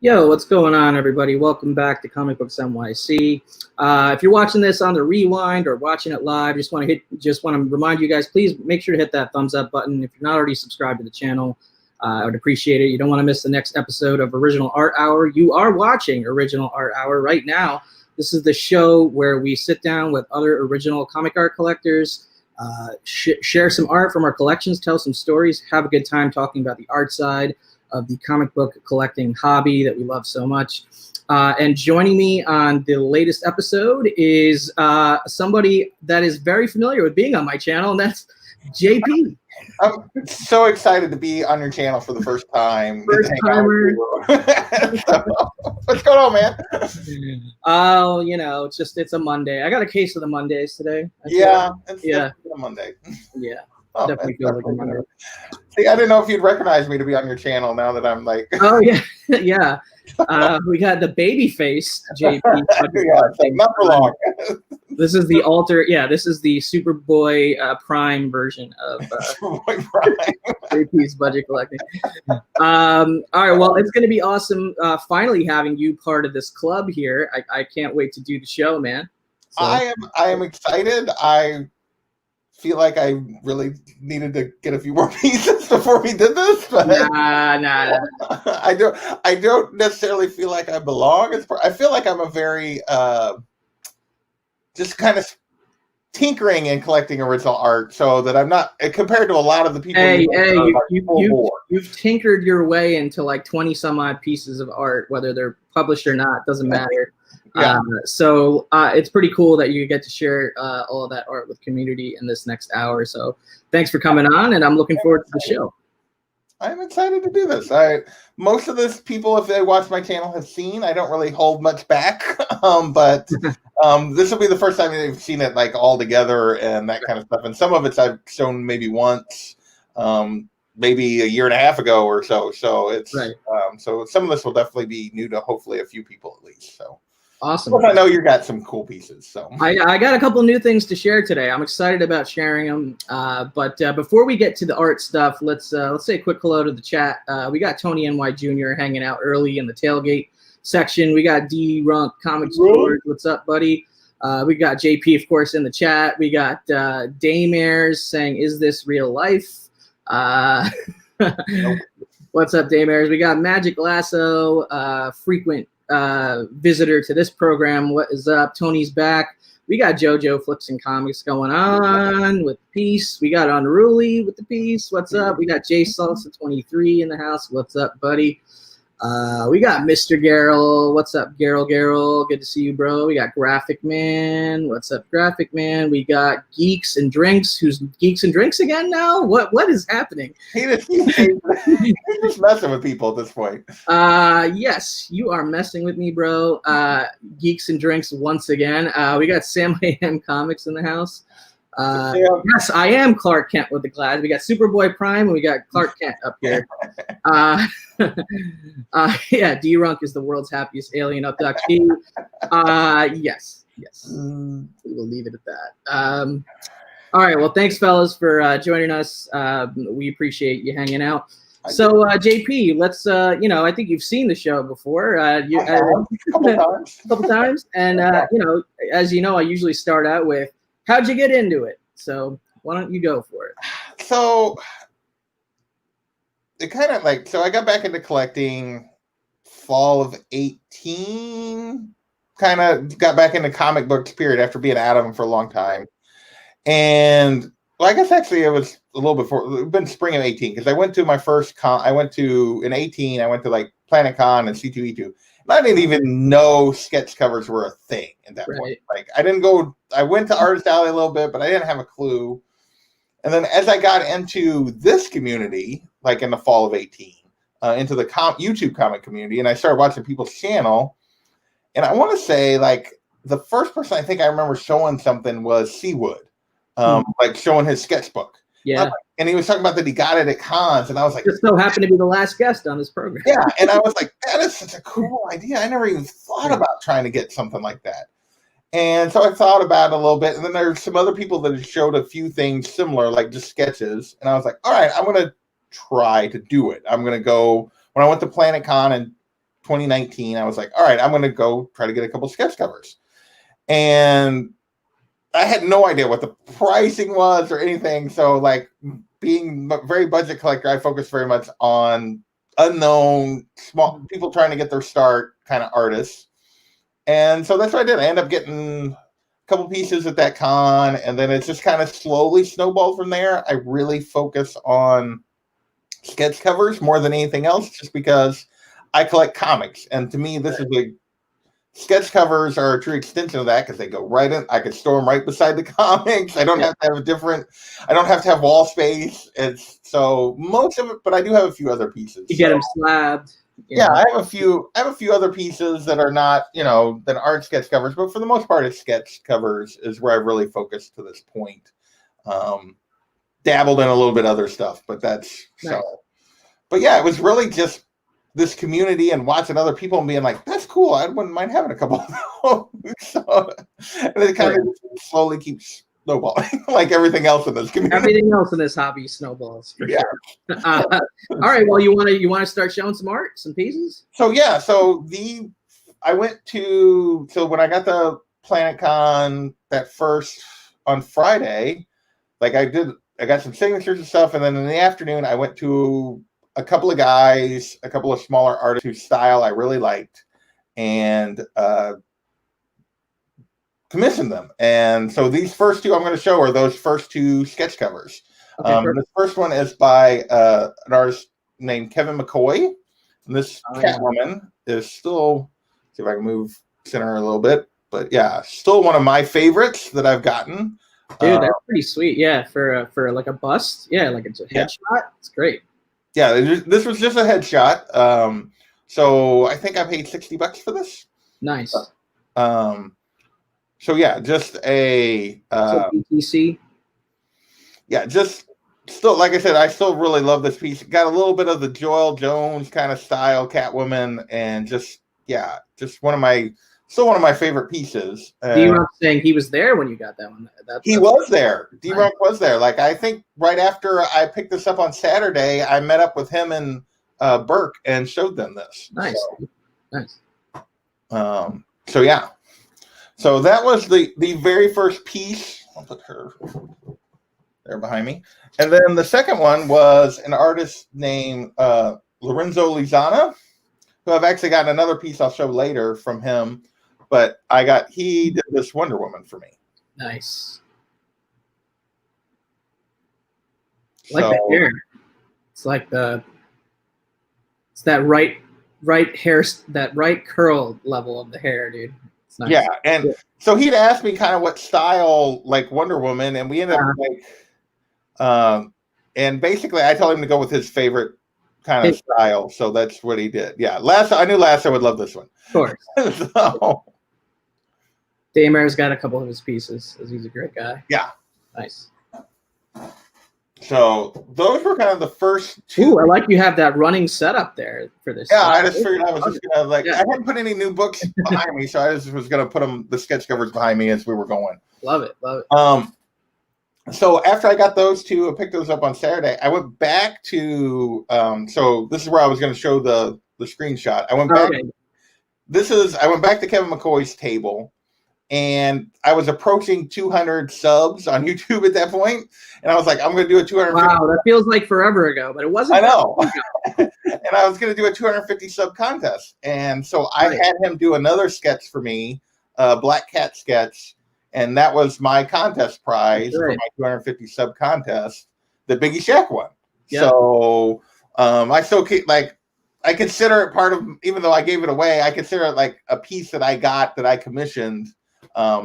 Yo, what's going on, everybody? Welcome back to Comic Books NYC. If you're watching this on the rewind or watching it live, just want to remind you guys, please make sure to hit that thumbs up button. If you're not already subscribed to the channel, I would appreciate it. You don't want to miss the next episode of Original Art Hour. You are watching Original Art Hour right now. This is the show where we sit down with other original comic art collectors, share some art from our collections, tell some stories, have a good time talking about the art side of the comic book collecting hobby that we love so much. And joining me on the latest episode is somebody that is very familiar with being on my channel, and that's JP. I'm so excited to be on your channel for the first time. First timer. What's going on, man? Oh, it's a Monday. I got a case of the Mondays today. It's a Monday. Yeah. Oh, definitely feels like a Monday. See, I didn't know if you'd recognize me to be on your channel now that I'm like. Oh yeah, yeah. We got the baby face JP. Not for long. This is the this is the Superboy Prime version of JP's budget collecting. All right, well, it's going to be awesome finally having you part of this club here. I can't wait to do the show, man. So. I am excited. I feel like I really needed to get a few more pieces before we did this, but nah. I don't necessarily feel like I belong. I feel like I'm a very just kind of tinkering and collecting original art, so that I'm not compared to a lot of the people. You've tinkered your way into like 20 some odd pieces of art, whether they're published or not, doesn't matter. Yeah. So it's pretty cool that you get to share all of that art with community in this next hour. So thanks for coming on, and I'm looking forward to the show. I'm excited to do this. Most of this people, if they watch my channel, have seen. I don't really hold much back, but this will be the first time they've seen it like all together and that kind of stuff. And some of it I've shown maybe once, maybe a year and a half ago or so. So it's right. So some of this will definitely be new to hopefully a few people at least. So. Awesome. Well, I know you got some cool pieces, so I got a couple new things to share today. I'm excited about sharing them. But before we get to the art stuff, let's say a quick hello to the chat. We got Tony NY Jr. hanging out early in the tailgate section. We got D Runk Comics George. What's up, buddy? We got JP, of course, in the chat. We got Daymairs saying, "Is this real life?" Nope. What's up, Daymairs? We got Magic Lasso, frequent visitor to this program. What is up? Tony's back. We got JoJo Flips and Comics going on with Peace. We got Unruly with the Peace. What's up? We got J Salsa 23 in the house. What's up, buddy? We got Mr. Garrel. What's up, Garrel? Good to see you, bro. We got Graphic Man. What's up, Graphic Man? We got Geeks and Drinks. Who's Geeks and Drinks again now? What is happening? He's just messing with people at this point. Yes, you are messing with me, bro. Geeks and Drinks once again. We got Sam AM Comics in the house. Yes, I am Clark Kent with the Glad. We got Superboy Prime and we got Clark Kent up here. Yeah, D-Runk is the world's happiest alien abductee. Yes. We will leave it at that. All right, well, thanks, fellas, for joining us. We appreciate you hanging out. So, JP, let's, I think you've seen the show before. A couple times. And, as you know, I usually start out with, how'd you get into it? So why don't you go for it? So it kind of I got back into collecting fall of 18, kind of got back into comic books period after being out of them for a long time. And well, I guess actually it was a little before, it's been spring of 18, because I went to my first con. In 18, I went to like Planet Con and C2E2. I didn't even know sketch covers were a thing at that point. Like I went to Artist Alley a little bit, but I didn't have a clue. And then as I got into this community, like in the fall of 18, into the YouTube comic community, and I started watching people's channel, and I want to say like the first person I think I remember showing something was Seawood, like showing his sketchbook. Yeah. And he was talking about that he got it at cons, and I was like, just so happened to be the last guest on this program. Yeah, and I was like, that is such a cool idea. I never even thought about trying to get something like that. And so I thought about it a little bit, and then there's some other people that showed a few things similar, like just sketches, and I was like, all right, I'm going to try to do it. I'm going to go, when I went to Planet Con in 2019, I was like, all right, I'm going to go try to get a couple sketch covers. And I had no idea what the pricing was or anything. So like being a very budget collector, I focused very much on unknown, small people trying to get their start kind of artists. And so that's what I did. I ended up getting a couple pieces at that con, and then it's just kind of slowly snowballed from there. I really focus on sketch covers more than anything else, just because I collect comics. And to me, this is a sketch covers are a true extension of that, because they go right in. I could store them right beside the comics. I don't have to have I don't have to have wall space. It's so most of it, but I do have a few other pieces. You get them slabbed. Yeah, I have a few other pieces that are not, that aren't sketch covers, but for the most part, it's sketch covers is where I've really focused to this point. Dabbled in a little bit other stuff, but that's nice. So. But yeah, it was really just this community and watching other people and being like, that's cool. I wouldn't mind having a couple of those. So, and it kind of slowly keeps snowballing, like everything else in this community. Everything else in this hobby snowballs. For sure. All right. Well, you want to start showing some art, some pieces? So yeah. So when I got the PlanetCon that first on Friday, like I got some signatures and stuff, and then in the afternoon I went to a couple of guys, a couple of smaller artists whose style I really liked, and commissioned them. And so these first two I'm going to show are those first two sketch covers. Okay, the first one is by an artist named Kevin McCoy. And this Catwoman is still, see if I can move center a little bit, but yeah, still one of my favorites that I've gotten. Dude, that's pretty sweet. Yeah, for like a bust. Yeah, like it's a headshot. It's great. Yeah, this was just a headshot. So I think I paid $60 for this. Nice. So yeah, just a BTC. Yeah, just still, like I said, I still really love this piece. Got a little bit of the Joelle Jones kind of style Catwoman, and just one of my favorite pieces. D-Rock saying he was there when you got that one. He was there. D-Rock was there. Like, I think right after I picked this up on Saturday, I met up with him and Burke and showed them this. Nice. Nice. So yeah. So that was the very first piece. I'll put her there behind me. And then the second one was an artist named Lorenzo Lizana, who I've actually got another piece I'll show later from him. But he did this Wonder Woman for me. Nice. I like the hair. It's like it's that right hair, that right curl level of the hair, dude. It's nice. Yeah, and so he'd asked me kind of what style, like Wonder Woman, and we ended up and basically I told him to go with his favorite kind of style, so that's what he did. Yeah, I knew Lasso would love this one. Of course. So Daymare's got a couple of his pieces, as he's a great guy. Yeah. Nice. So those were kind of the first two. Ooh, I like you have that running setup there for this. Yeah, I just figured I was just gonna I hadn't put any new books behind me, so I just was gonna put the sketch covers behind me as we were going. Love it, love it. So after I got those two, I picked those up on Saturday. I went back to so this is where I was gonna show the screenshot. I went back. Okay. I went back to Kevin McCoy's table. And I was approaching 200 subs on YouTube at that point, and I was like, I'm going to do a 250. Wow, that feels like forever ago, but it wasn't. I know. And I was going to do a 250 sub contest, and so I had him do another sketch for me, Black Cat sketch, and that was my contest prize for my 250 sub contest, the Biggie Shack one. Yep. So I still keep I consider it part of, even though I gave it away, I consider it like a piece that I got that I commissioned.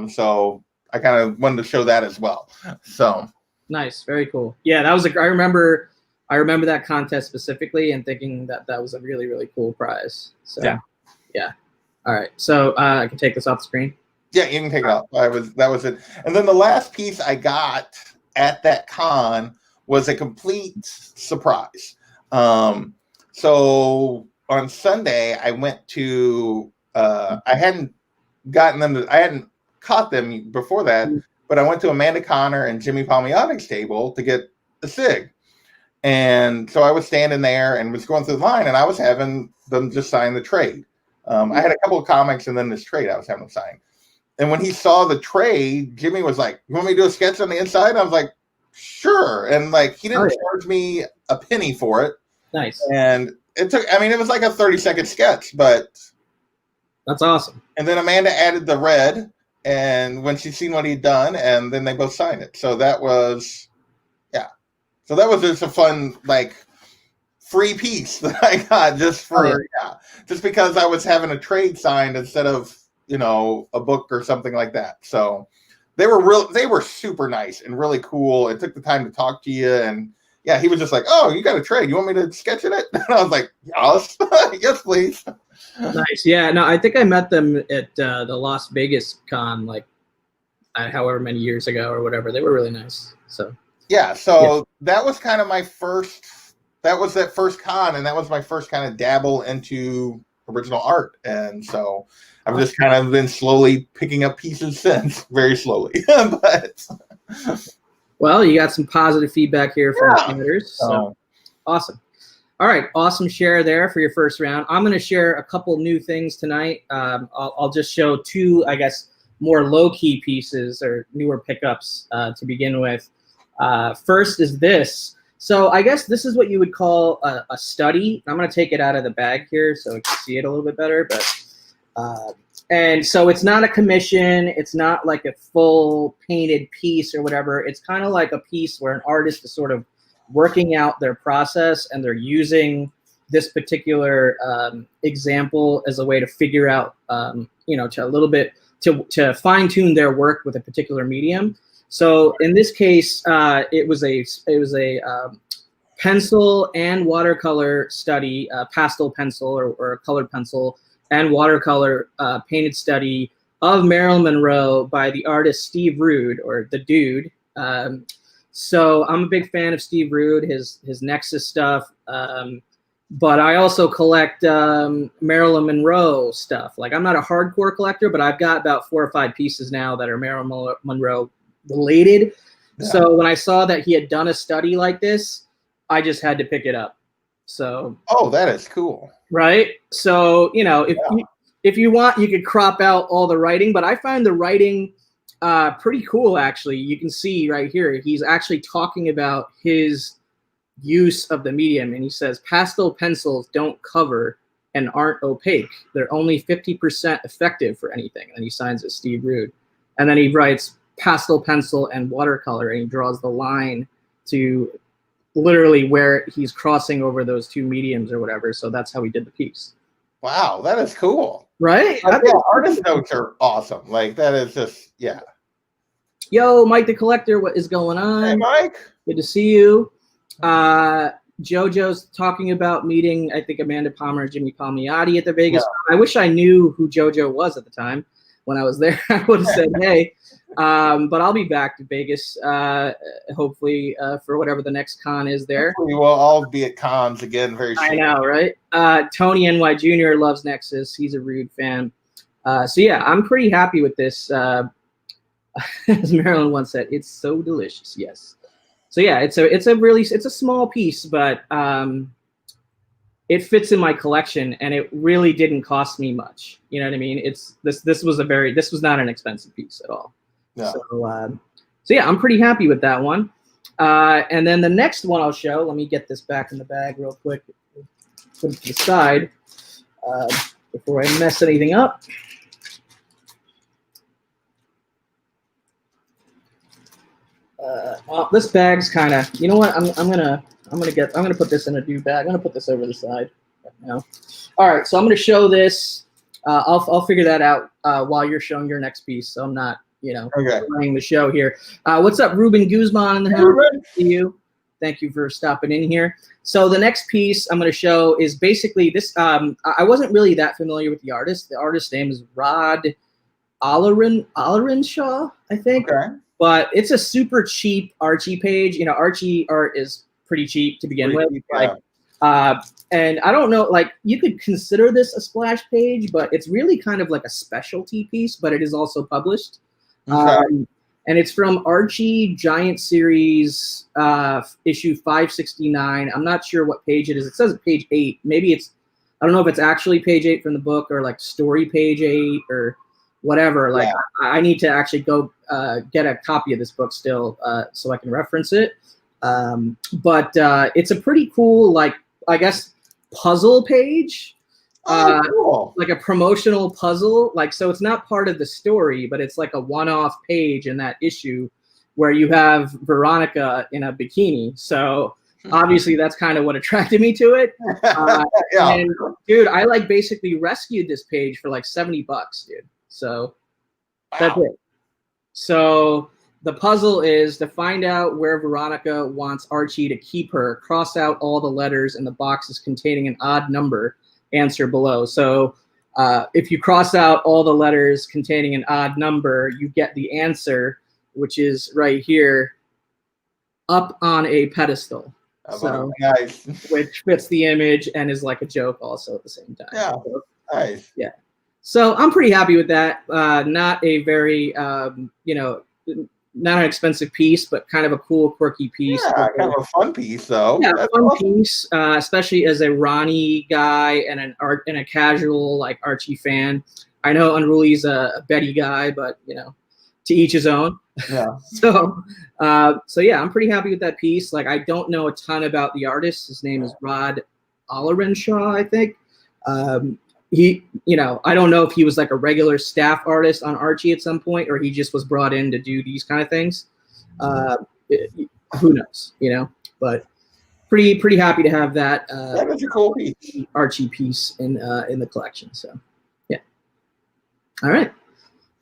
So I kind of wanted to show that as well. So nice, very cool. Yeah, that was I remember that contest specifically and thinking that was a really, really cool prize. So yeah. All right, so I can take this off the screen. Yeah, you can take it off. That was it. And then the last piece I got at that con was a complete surprise. So on Sunday I went to I hadn't caught them before that, but I went to Amanda Connor and Jimmy Palmiotic's table to get a cig. And so I was standing there and was going through the line, and I was having them just sign the trade. I had a couple of comics and then this trade I was having him sign. And when he saw the trade, Jimmy was like, "You want me to do a sketch on the inside?" And I was like, "Sure." And like, he didn't charge me a penny for it. Nice. And it took, I mean, it was like a 30-second sketch, but that's awesome. And then Amanda added the red, and when she'd seen what he'd done, and then they both signed it. So that was, yeah. So that was just a fun, like, free piece that I got just for, just because I was having a trade signed instead of, you know, a book or something like that. So they were super nice and really cool. It took the time to talk to you, and yeah, he was just like, "Oh, you got a trade. You want me to sketch in it?" And I was like, "Yes, yes, please." Nice. Yeah. No, I think I met them at the Las Vegas con, like, however many years ago or whatever. They were really nice. So. Yeah. So that was kind of my first. That was that first con, and that was my first kind of dabble into original art, and so I've just kind of been slowly picking up pieces since, very slowly, but. Well, you got some positive feedback here from the editors. So awesome. All right, awesome share there for your first round. I'm going to share a couple new things tonight. I'll just show two, I guess, more low-key pieces or newer pickups to begin with. First is this. So I guess this is what you would call a study. I'm going to take it out of the bag here so you can see it a little bit better. But and so it's not a commission. It's not like a full painted piece or whatever. It's kind of like a piece where an artist is sort of working out their process, and they're using this particular example as a way to figure out, you know, to a little bit to fine tune their work with a particular medium. So in this case, it was a pencil and watercolor study, pastel pencil or a colored pencil and watercolor painted study of Marilyn Monroe by the artist Steve Rude, or the Dude. So I'm a big fan of Steve Rude, his Nexus stuff, but I also collect Marilyn Monroe stuff. Like, I'm not a hardcore collector, but I've got about 4 or 5 pieces now that are Marilyn Monroe related. Yeah. So when I saw that he had done a study like this, I just had to pick it up. So. Oh, that is cool. Right. So, you know, if you want, you could crop out all the writing, but I find the writing pretty cool, actually. You can see right here, he's actually talking about his use of the medium, and he says, pastel pencils don't cover and aren't opaque. They're only 50% effective for anything. And he signs it Steve Rude. And then he writes pastel pencil and watercolor, and he draws the line to literally where he's crossing over those two mediums or whatever. So that's how he did the piece. Wow, that is cool. Right? Yeah, artist notes are awesome. Like, that is just, yeah. Yo, Mike the Collector, what is going on? Hey, Mike. Good to see you. JoJo's talking about meeting, I think, Amanda Palmer and Jimmy Palmiotti at the Vegas. Yeah. I wish I knew who JoJo was at the time when I was there. I would have said, hey. But I'll be back to Vegas, hopefully, for whatever the next con is there. We will all be at cons again very soon. I know, right? Tony NY Jr. loves Nexus. He's a Rude fan. So, yeah, I'm pretty happy with this. As Marilyn once said, it's so delicious. Yes. So, yeah, it's a small piece, but it fits in my collection, and it really didn't cost me much. You know what I mean? This was not an expensive piece at all. Yeah. So yeah, I'm pretty happy with that one. And then the next one I'll show, let me get this back in the bag real quick, put it to the side before I mess anything up. Well, this bag's kind of, you know what? I'm gonna put this in a new bag. I'm gonna put this over the side right now. All right, so I'm gonna show this. I'll figure that out while you're showing your next piece. So I'm not, you know, running the show here. What's up, Ruben Guzman in the house? Good to see you. Thank you for stopping in here. So the next piece I'm going to show is basically this. I wasn't really that familiar with the artist. The artist's name is Rod Allerinshaw, I think. Okay. But it's a super cheap Archie page. You know, Archie art is pretty cheap to begin with. Yeah. Like, and I don't know, like, you could consider this a splash page, but it's really kind of like a specialty piece, but it is also published. Okay. And it's from Archie Giant Series issue 569. I'm not sure what page it is. It says page 8. Maybe it's I don't know if it's actually page 8 from the book or like story page 8 or whatever. Like I need to actually go get a copy of this book still so I can reference it. But it's a pretty cool, like, I guess, puzzle page. Cool. Like a promotional puzzle. Like, so it's not part of the story, but it's like a one-off page in that issue where you have Veronica in a bikini. So obviously that's kind of what attracted me to it. And dude, I like basically rescued this page for like $70, dude. So that's it. So the puzzle is to find out where Veronica wants Archie to keep her. Cross out all the letters in the boxes containing an odd number. Answer below. So if you cross out all the letters containing an odd number, you get the answer, which is right here, up on a pedestal. So, nice. Which fits the image and is like a joke also at the same time. Yeah, so, nice. Yeah. So I'm pretty happy with that. Not a very, not an expensive piece, but kind of a cool, quirky piece. Yeah, kind of a fun piece, though. Yeah, fun piece, especially as a Ronnie guy and a casual like Archie fan. I know Unruly's a Betty guy, but to each his own. Yeah. So yeah, I'm pretty happy with that piece. Like, I don't know a ton about the artist. His name is Rod Ollerenshaw, I think. He, I don't know if he was like a regular staff artist on Archie at some point, or he just was brought in to do these kind of things. Who knows, but pretty happy to have that. That is a cool piece. Archie piece in the collection. So yeah. All right.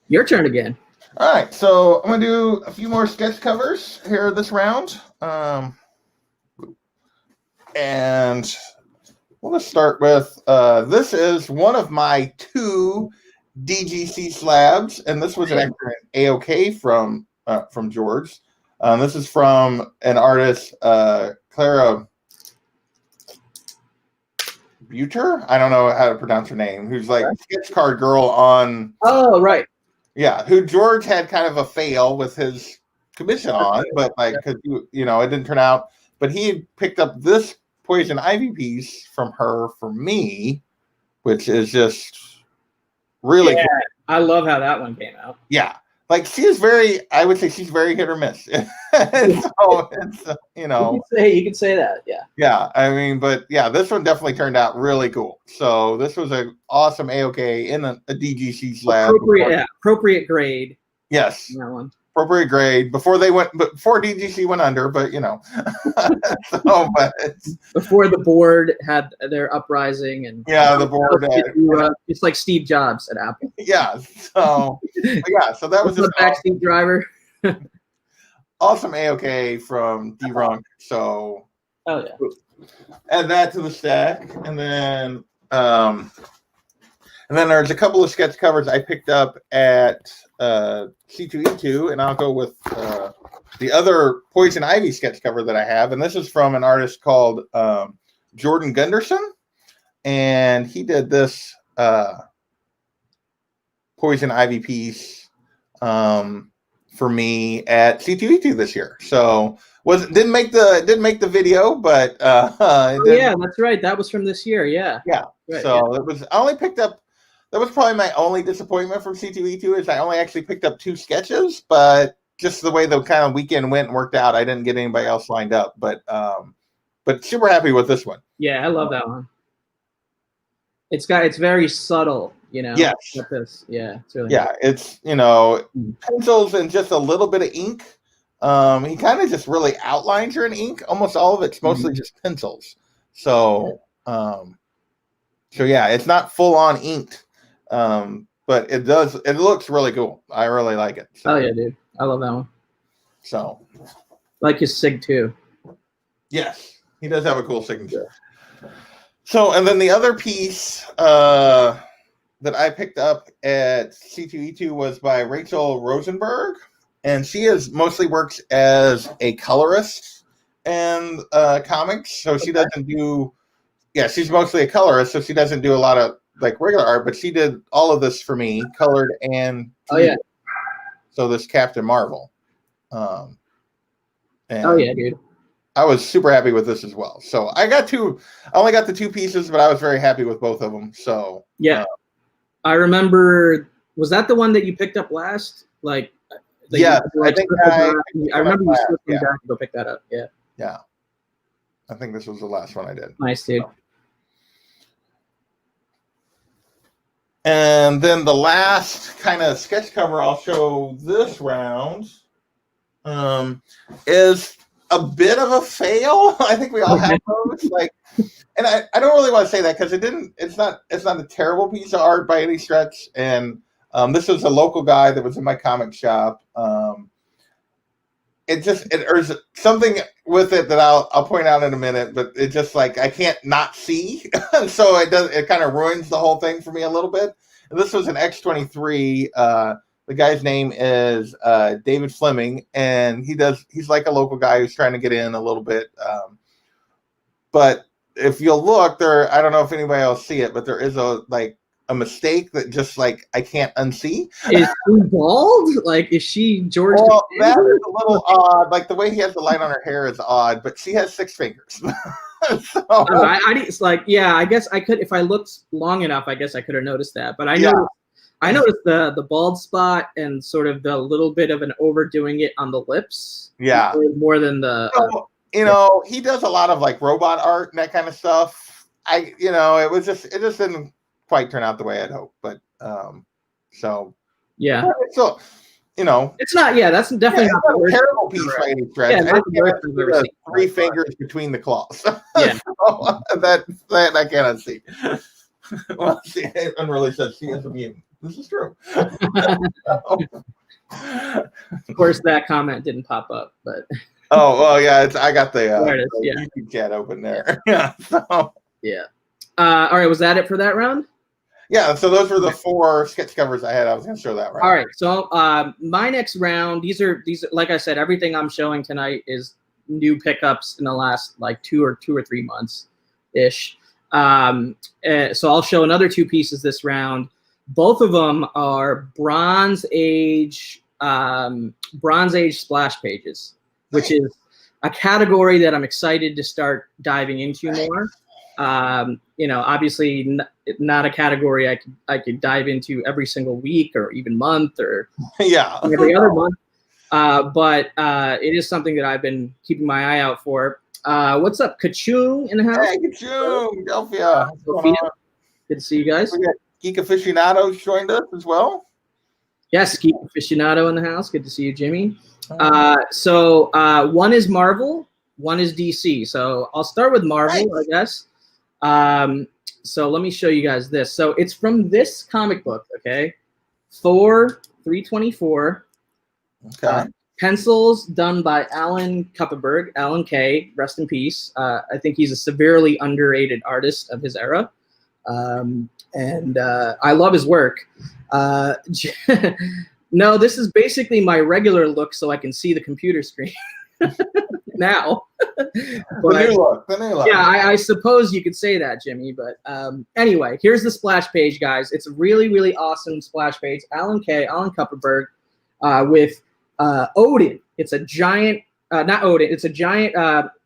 Your turn again. All right. So I'm going to do a few more sketch covers here this round. And we'll just start with, this is one of my 2 DGC slabs, and this was an AOK from George. This is from an artist, Clara Buter. I don't know how to pronounce her name. Who's like sketch card girl on. Oh, right. Yeah, who George had kind of a fail with his commission on, but like, cause it didn't turn out. But he had picked up this Poison Ivy piece from her for me, which is just really cool. I love how that one came out. Yeah, like I would say she's very hit or miss. So it's, you could say that. Yeah. Yeah, I mean, but yeah, this one definitely turned out really cool. So this was an awesome AOK in a DGC slab. Appropriate grade. Yes. That one. Appropriate grade before DGC went under, but before the board had their uprising and the board it's like Steve Jobs at Apple. Yeah, so that was just a backseat driver. Awesome AOK from D-Runk. So add that to the stack, and then there's a couple of sketch covers I picked up at C2E2, and I'll go with the other Poison Ivy sketch cover that I have, and this is from an artist called Jordan Gunderson, and he did this Poison Ivy piece for me at C2E2 this year. So didn't make the video, but that's right. That was from this year. Yeah. Yeah. Right, so it was. I only picked up. That was probably my only disappointment from C2E2 is I only actually picked up 2 sketches, but just the way the kind of weekend went and worked out, I didn't get anybody else lined up. But super happy with this one. Yeah, I love that one. It's very subtle, Yes. With this. Yeah, it's really it's pencils and just a little bit of ink. He kind of just really outlines her in ink. Almost all of it's mostly just pencils. So it's not full on inked. But it looks really cool. I really like it. So. Oh yeah, dude. I love that one. So like his sig too. Yes. He does have a cool signature. So, and then the other piece that I picked up at C2E2 was by Rachel Rosenberg, and she mostly works as a colorist in comics. So she doesn't do, she's mostly a colorist, so she doesn't do a lot of like regular art, but she did all of this for me, colored and 3D. So this Captain Marvel. Dude. I was super happy with this as well. So I only got the 2 pieces, but I was very happy with both of them. So yeah, I remember. Was that the one that you picked up last? Like, yeah, I think I remember you switching back to go pick that up. Yeah. Yeah. I think this was the last one I did. Nice, dude. So. And then the last kind of sketch cover I'll show this round is a bit of a fail. I think we all have those. Like, and I don't really want to say that because it's not a terrible piece of art by any stretch. And this was a local guy that was in my comic shop. There's something with it that I'll point out in a minute, but it just like I can't not see, so it kind of ruins the whole thing for me a little bit. And this was an X-23. The guy's name is David Fleming, and he's like a local guy who's trying to get in a little bit. But if you'll look there, I don't know if anybody else see it, but there is a mistake that just like I can't unsee. Is she bald? Like, is she George? Well, that is a little odd. Like the way he has the light on her hair is odd, but she has 6 fingers. So, it's like, yeah, I guess I could, if I looked long enough, I guess I could have noticed that. But I noticed the bald spot and sort of the little bit of an overdoing it on the lips. Yeah, more than the. He does a lot of like robot art and that kind of stuff. It just didn't quite turn out the way I'd hoped, but so yeah. So it's not. Yeah, that's definitely not a terrible piece by any stretch. Yeah, not the worst I've ever seen. 3 fingers between the claws. Yeah, so that I cannot see. Well, Unruly says she is immune. This is true. Of course, that comment didn't pop up, but. Oh well, yeah. I got the yeah. YouTube chat open there. Yeah. So. Yeah. All right. Was that it for that round? Yeah. So those were the 4 sketch covers I had. I was going to show that round. All right. So my next round. These are like I said. Everything I'm showing tonight is new pickups in the last like 2 or 3 months ish. So I'll show another 2 pieces this round. Both of them are Bronze Age splash pages, which is a category that I'm excited to start diving into more. Obviously not a category I could dive into every single week or even month or every other month. But it is something that I've been keeping my eye out for. What's up, Kachung in the house? Hey, Kachung, Delphia. Good to see you guys. We got Geek Aficionados joined us as well. Yes, Geek Aficionado in the house. Good to see you, Jimmy. So one is Marvel, one is DC. So I'll start with Marvel, I guess. So let me show you guys this. So it's from this comic book, okay? Thor 324. Okay. Pencils done by Alan Kupperberg, Alan K. Rest in peace. I think he's a severely underrated artist of his era. And I love his work. No, this is basically my regular look so I can see the computer screen now. The new look. Yeah, I suppose you could say that, Jimmy. But anyway, here's the splash page, guys. It's a really, really awesome splash page. Alan Kupperberg with Odin. It's a giant, not Odin. It's a giant,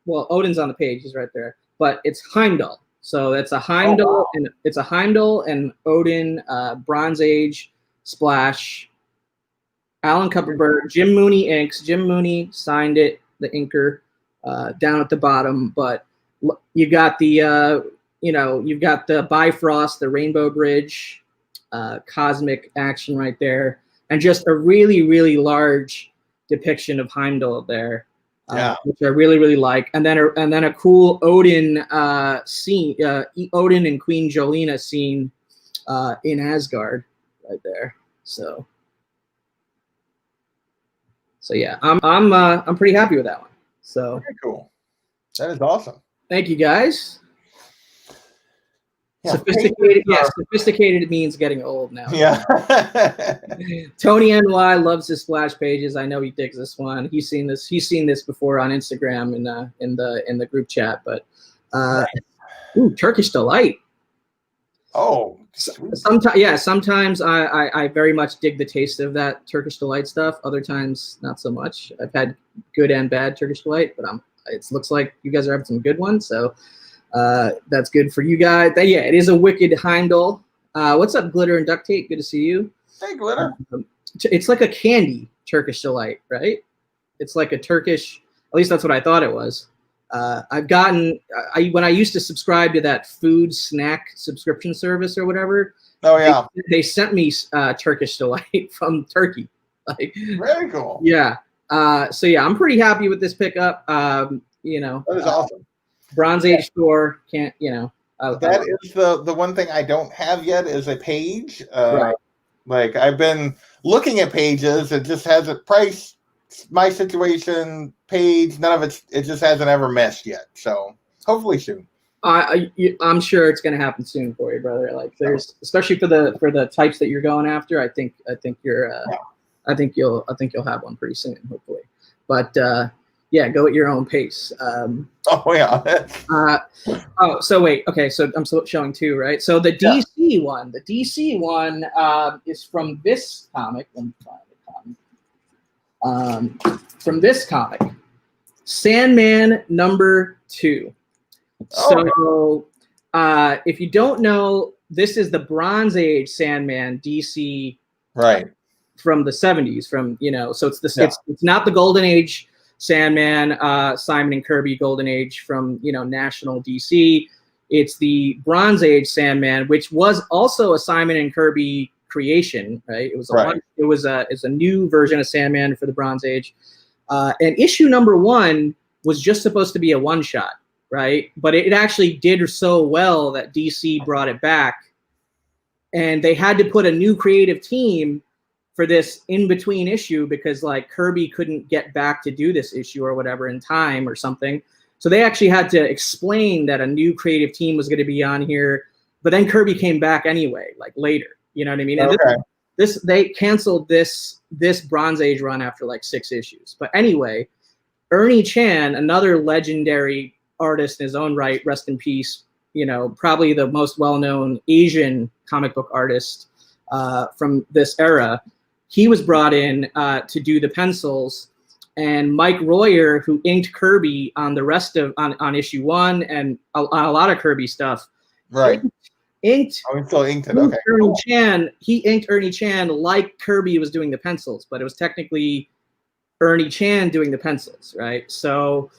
well, Odin's on the page. He's right there. But it's Heimdall. So that's a Heimdall, and it's a Heimdall and Odin Bronze Age splash. Alan Kupperberg, Jim Mooney inks. Jim Mooney signed it, the inker, down at the bottom. But you got the, you've got the Bifrost, the Rainbow Bridge, cosmic action right there, and just a really, really large depiction of Heimdall there. Which I really, really like, and then a cool Odin scene, Odin and Queen Jolena scene in Asgard, right there. So yeah, I'm pretty happy with that one. So very cool. That is awesome. Thank you, guys. Yeah, sophisticated, sophisticated means getting old now. Yeah. Tony NY loves his splash pages. I know he digs this one. He's seen this before on Instagram in the group chat. But Turkish Delight. Oh, sometimes I very much dig the taste of that Turkish Delight stuff. Other times not so much. I've had good and bad Turkish Delight, but it looks like you guys are having some good ones. So that's good for you guys. Yeah, it is a wicked Heimdall. What's up, Glitter and Duct Tape? Good to see you. Hey, Glitter. It's like a candy Turkish delight, right? It's like a Turkish, at least that's what I thought it was. I've gotten, when I used to subscribe to that food snack subscription service or whatever. Oh, yeah. They sent me Turkish delight from Turkey. Like, very cool. Yeah. So yeah, I'm pretty happy with this pickup. You know, that is awesome. Bronze Age store can't, you know. That is the one thing I don't have yet is a page. Right. Like I've been looking at pages. It just has a price, my situation page. None of it just hasn't ever meshed yet. So hopefully soon. I'm sure it's going to happen soon for you, brother. Like there's, especially for the types that you're going after. I think you're. I think you'll have one pretty soon, hopefully. But yeah, go at your own pace. Oh yeah. Oh, so wait. Okay, so I'm showing two, right? So the DC one, is from this comic. Let me find the comic. From this comic, Sandman #2. So if you don't know, this is the Bronze Age Sandman DC. Right. From the 70s, so it's not the Golden Age Sandman, Simon and Kirby Golden Age from National DC. It's the Bronze Age Sandman, which was also a Simon and Kirby creation, right? It was a new version of Sandman for the Bronze Age, and issue #1 was just supposed to be a one-shot, right? But it actually did so well that DC brought it back, and they had to put a new creative team for this in-between issue because like Kirby couldn't get back to do this issue or whatever in time or something. So they actually had to explain that a new creative team was going to be on here, but then Kirby came back anyway, like later, you know what I mean? And they canceled this Bronze Age run after like 6 issues. But anyway, Ernie Chan, another legendary artist in his own right, rest in peace, probably the most well-known Asian comic book artist from this era. He was brought in to do the pencils, and Mike Royer, who inked Kirby on the rest of on issue 1 and on a lot of Kirby stuff, right? Inked. Oh, he still inked it. Okay. Ernie Chan. He inked Ernie Chan like Kirby was doing the pencils, but it was technically Ernie Chan doing the pencils, right? So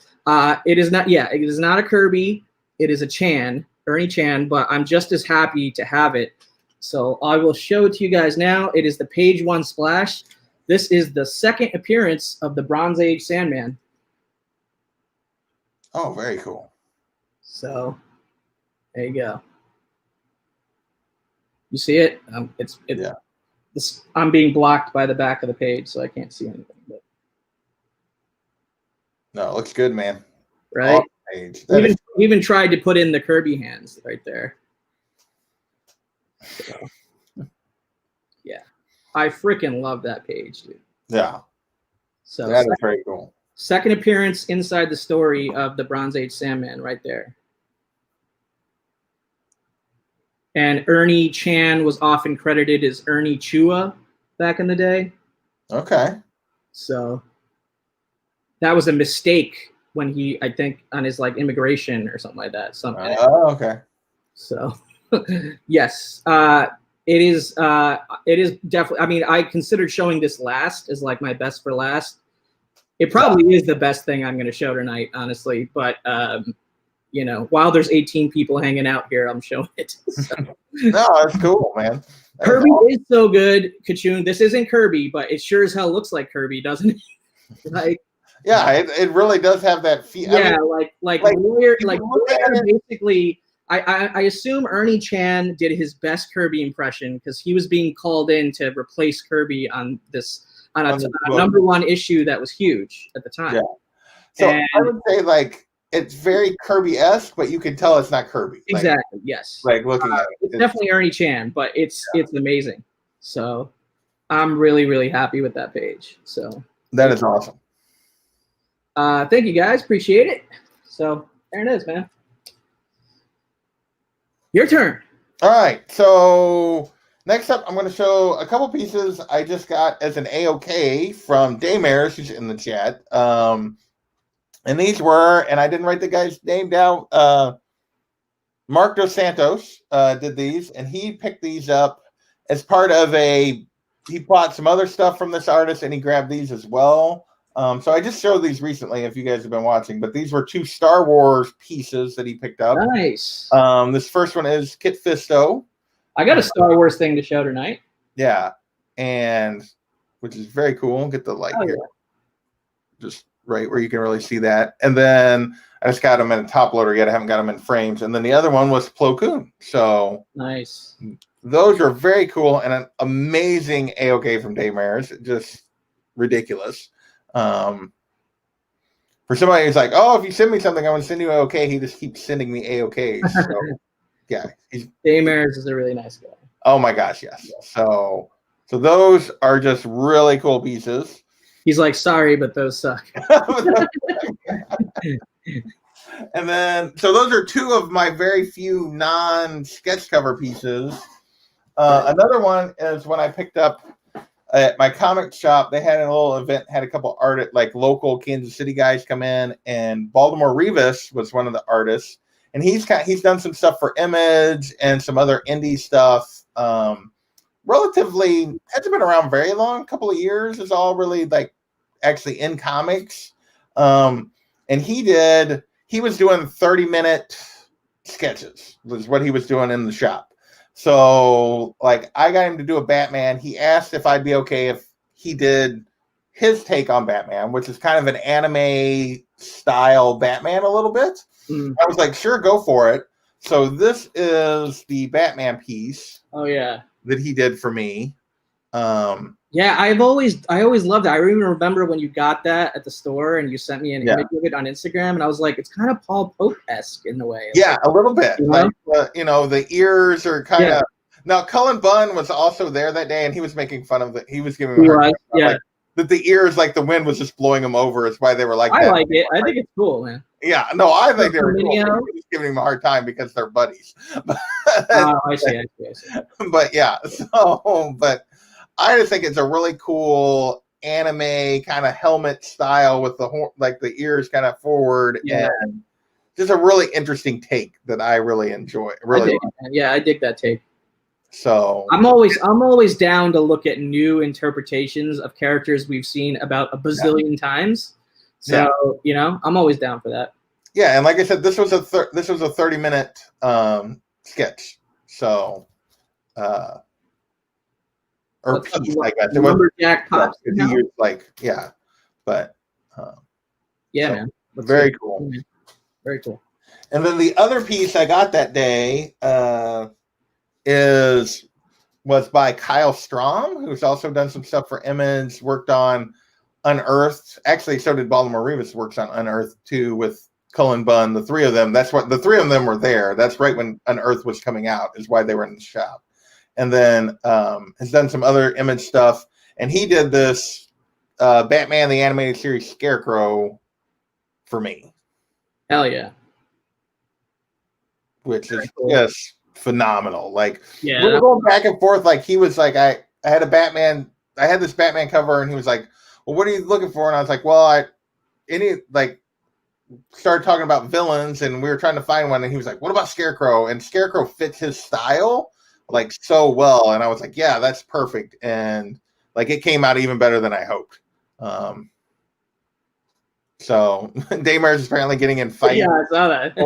it is not. Yeah, it is not a Kirby. It is a Chan, Ernie Chan. But I'm just as happy to have it. So I will show it to you guys now. It is the page 1 splash. This is the second appearance of the Bronze Age Sandman. Oh, very cool. So there you go. You see it? Yeah. I'm being blocked by the back of the page, so I can't see anything. But. No, it looks good, man. Right? Page. Even tried to put in the Kirby hands right there. So, yeah, I freaking love that page, dude. Yeah, so that is very cool. Second appearance inside the story of the Bronze Age Sandman, right there. And Ernie Chan was often credited as Ernie Chua back in the day. Okay. So that was a mistake when he, I think, on his like immigration or something like that. Oh, okay. So. Yes, it is definitely. I mean, I considered showing this last as like my best for last. It probably is the best thing I'm going to show tonight, honestly. But while there's 18 people hanging out here, I'm showing it. So. No, that's cool, man. Kirby is so good, Kachun. This isn't Kirby, but it sure as hell looks like Kirby, doesn't it? Like. Yeah, it really does have that feel. Yeah, Royer basically. I assume Ernie Chan did his best Kirby impression because he was being called in to replace Kirby on a #1 issue that was huge at the time. Yeah. So I would say like it's very Kirby-esque, but you can tell it's not Kirby. Exactly. Yes. Like looking at it, it's definitely Ernie Chan, but it's amazing. So I'm really, really happy with that page. So that is awesome. Thank you guys, appreciate it. So there it is, man. Your turn. All right. So next up, I'm going to show a couple pieces I just got as an AOK from Daymare, who's in the chat. And these were, and I didn't write the guy's name down. Mark Dos Santos did these, and he picked these up as part of he bought some other stuff from this artist, and he grabbed these as well. So I just showed these recently if you guys have been watching, but these were 2 Star Wars pieces that he picked up. Nice. This first one is Kit Fisto. I got a Star Wars thing to show tonight. Yeah, and which is very cool. Get the light here. Just right where you can really see that. And then I just got them in a top loader yet. I haven't got them in frames. And then the other one was Plo Koon. So nice. Those are very cool and an amazing AOK from Daymare. Just ridiculous. For somebody who's like, oh, if you send me something, I'm going to send you AOK. He just keeps sending me AOKs. So, yeah. Daymare is a really nice guy. Oh, my gosh, yes. So those are just really cool pieces. He's like, sorry, but those suck. And then, so those are 2 of my very few non-sketch cover pieces. Another one is when I picked up at my comic shop, they had a little event, had a couple local Kansas City guys come in, and Baltimore Rivas was one of the artists, and he's done some stuff for Image and some other indie stuff. Relatively hasn't been around very long, a couple of years is all really actually in comics. And he was doing 30-minute sketches was what he was doing in the shop. So I got him to do a Batman. He asked if I'd be okay if he did his take on Batman, which is kind of an anime style Batman a little bit. I was like, sure, go for it. So this is the Batman piece. Oh yeah. That he did for me. Yeah, I always loved it. I even remember when you got that at the store and you sent me an image of it on Instagram, and I was like, it's kind of Paul Pope-esque in a way. Yeah, a little bit. You know? The ears are kind of. Now, Cullen Bunn was also there that day, and he was making fun of it. He was giving me that the ears, the wind was just blowing them over. It's why they were like that. I like it. I think it's cool, man. Yeah, no, I think they were cool. He was just giving him a hard time because they're buddies. I see. But yeah, but I just think it's a really cool anime kind of helmet style with the ears kind of forward, and just a really interesting take that I really enjoy. I dig that take. So I'm always down to look at new interpretations of characters we've seen about a bazillion times. So I'm always down for that. Yeah, and like I said, this was a 30-minute sketch. So or piece, I guess. It Lumberjack pops. But man. Very cool. Very cool. And then the other piece I got that day was by Kyle Strom, who's also done some stuff for Image, worked on Unearthed. Actually, so did Baltimore Rivas, works on Unearthed too with Cullen Bunn. The 3 of them. That's what the 3 of them were there. That's right when Unearthed was coming out, is why they were in the shop. And then has done some other Image stuff. And he did this Batman the Animated Series Scarecrow for me. Hell yeah. Which is just phenomenal. We yeah, were going back and forth. He was like, I had this Batman cover, and he was like, well, what are you looking for? And I was like, well, started talking about villains, and we were trying to find one, and he was like, what about Scarecrow? And Scarecrow fits his style so well, and I was like, yeah, that's perfect. And it came out even better than I hoped. So Daymare is apparently getting in fight. Yeah, I saw that. I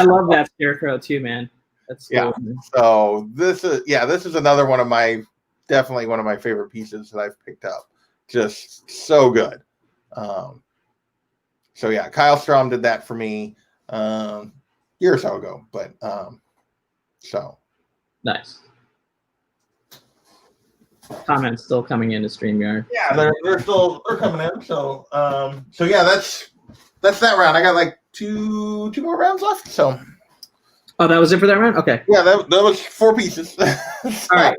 love that Scarecrow too, man. That's cool. So this is another one of my favorite pieces that I've picked up. Just so good. Kyle Strom did that for me a year or so ago. But so nice. Comments still coming into StreamYard. Yeah, they're coming in. So that's that round. I got two more rounds left. So that was it for that round? Okay. Yeah, that was 4 pieces. All right.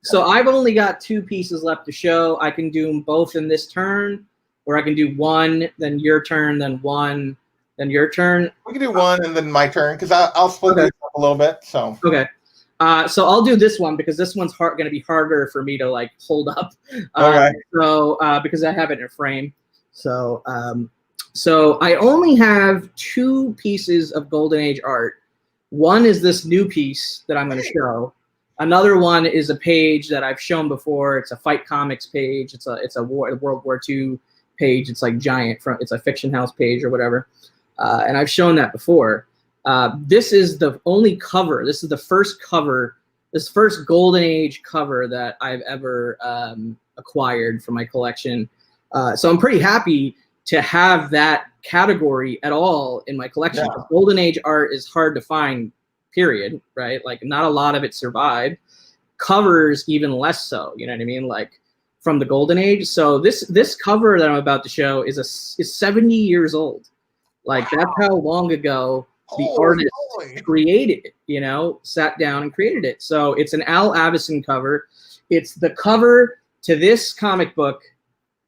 So I've only got 2 pieces left to show. I can do them both in this turn, or I can do 1, then your turn, then 1, then your turn. We can do 1 and then my turn, because I'll split this up a little bit. So okay. So I'll do this one because this one's going to be harder for me to hold up. Okay. So because I have it in a frame. So So I only have 2 pieces of Golden Age art. One is this new piece that I'm going to show. Another one is a page that I've shown before. It's a Fight Comics page. It's a World War II page. It's like giant. It's a Fiction House page or whatever. And I've shown that before. This is the only cover. This is the first cover. This first Golden Age cover that I've ever acquired for my collection. So I'm pretty happy to have that category at all in my collection. Yeah. Golden Age art is hard to find, period, right? Like not a lot of it survived. Covers even less so, you know what I mean? Like from the Golden Age. So this cover that I'm about to show is 70 years old. Like that's how long ago the artist created it, you know, sat down and created it. So it's an Al Avison cover. It's the cover to this comic book,